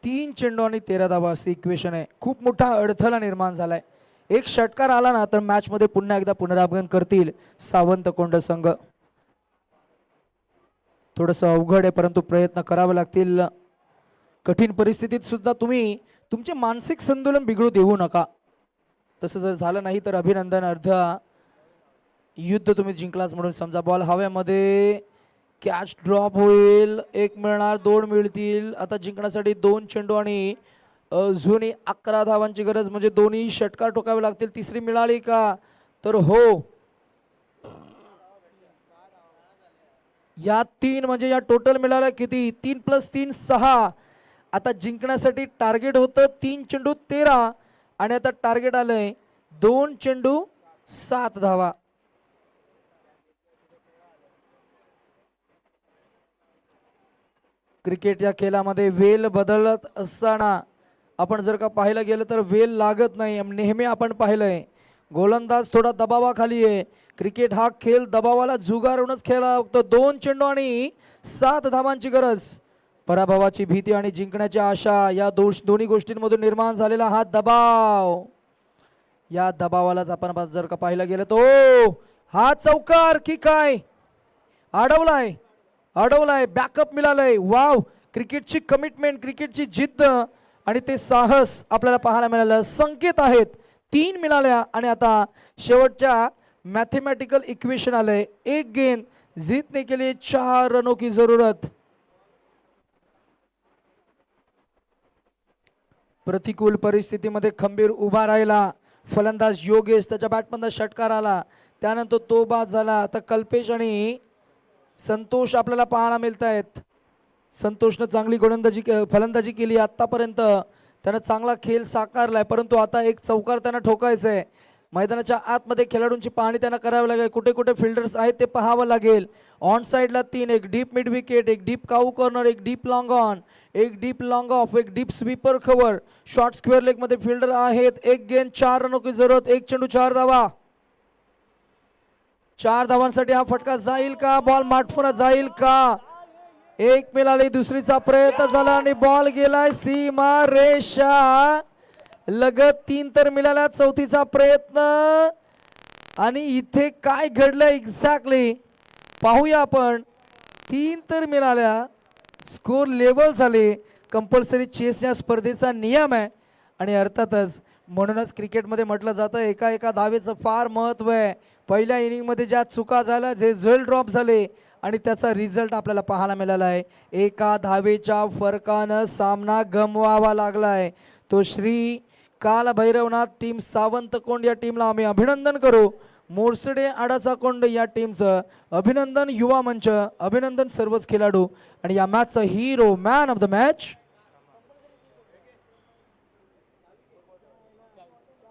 तीन चेंडू आणि 13 धावा अशी इक्वेशन आहे. खूप मोठा अडथळा निर्माण झालाय. एक षटकार आला ना तर मॅच मध्ये पुन्हा एकदा पुनरागमन करतील सावंत कोंड संघ. थोडस अवघड आहे परंतु प्रयत्न करावे लागतील. कठीण परिस्थितीत सुद्धा तुम्ही तुमचे मानसिक संतुलन बिघडू देऊ नका. तसं जर झालं नाही तर अभिनंदन. अर्ध युद्ध तुम्ही जिंकलाच म्हणून समजा. बॉल हव्यामध्ये कॅच ड्रॉप होईल. 1 मिळणार 2 मिळतील. आता जिंकण्यासाठी 2 चेंडू आणि अजूनही 11 धावांची गरज म्हणजे दोन्ही षटकार ठोकावे लागतील. तिसरी मिळाली का तर हो. या 3 म्हणजे या टोटल मिळाल्या किती 3 + 3 6. आता जिंकण्यासाठी टार्गेट होतं 3 चेंडू 13 आणि आता टार्गेट आलंय 2 चेंडू 7 धावा. क्रिकेट या खेळामध्ये वेल बदलत असताना आपण जर का पाहायला गेलं तर वेल लागत नाही. नेहमी आपण पाहिलंय गोलंदाज थोडा दबावाखाली आहे. क्रिकेट हा खेळ दबावाला झुगारूनच खेळावा लागतो. 2 चेंडू आणि 7 धावांची गरज. पराभवाची भीती आणि जिंकण्याची आशा या दोन्ही गोष्टींमधून निर्माण झालेला हा दबाव. या दबावालाच आपण जर का पाहायला गेलं तर हा चौकार की काय अडवलाय बॅकअप मिळालंय. वाव. क्रिकेटची कमिटमेंट क्रिकेटची जिद्द आणि ते साहस आपल्याला पाहायला मिळालं. संकेत आहेत 3 मिळाल्या आणि आता शेवटच्या मैथमेटिकल इक्वेशन आलंय. 1 गेंद जीतने के लिए 4 रनों की जरूरत. प्रतिकूल परिस्थितीमध्ये खंबीर उभा राहिला फलंदाज योगेश. त्याच्या बॅटमधून षटकार आला त्यानंतर तो बाद झाला. आता कल्पेश आणि संतोष आपल्याला पाहायला मिळत आहेत. संतोषनं चांगली फलंदाजी केली आतापर्यंत. त्यानं चांगला खेळ साकारलाय परंतु आता एक चौकार त्यांना ठोकायचा आहे. मैदानाच्या आतमध्ये खेळाडूंची पाहणी त्यांना करावी लागेल. कुठे कुठे फिल्डर्स आहेत ते पाहावं लागेल. ऑन साइडला 3 एक डीप मिड विकेट एक डीप काऊ कॉर्नर एक डीप लॉंग ऑन एक डीप लॉंग ऑफ एक deep sweeper cover. Short square leg मध्ये फिल्डर आहेत. 1 गेंद 4 रनों की जरूरत. 1 चेंडू 4 धावा. 4 धावांसाठी हा फटका जाईल का. बॉल माठपुरा जाईल का. 1 मिळाली. दुसरीचा प्रयत्न झाला आणि बॉल गेलाय सीमा रेषा लगत. 3 तर मिळाल्या. चौथीचा प्रयत्न आणि इथे काय घडलं एक्झॅक्टली पाहूया आपण. 3 तर मिळाल्या. स्कोर लेवल झाले. कंपल्सरी चेस या स्पर्धेचा नियम आहे आणि अर्थातच म्हणूनच क्रिकेटमध्ये म्हटलं जातं एका धावेचं फार महत्त्व आहे. पहिल्या इनिंगमध्ये ज्या चुका झाल्या जे झेल ड्रॉप झाले आणि त्याचा रिझल्ट आपल्याला पाहायला मिळाला आहे. 1 धावेच्या फरकानं सामना गमवावा लागलाय. तो श्री कालभैरवनाथ टीम सावंत कोंड या टीमला आम्ही अभिनंदन करू. मोरसडे आडाचा कोंड या टीमचं अभिनंदन. युवा मंच अभिनंदन सर्वच खेळाडू आणि या मॅचचा hero man of the match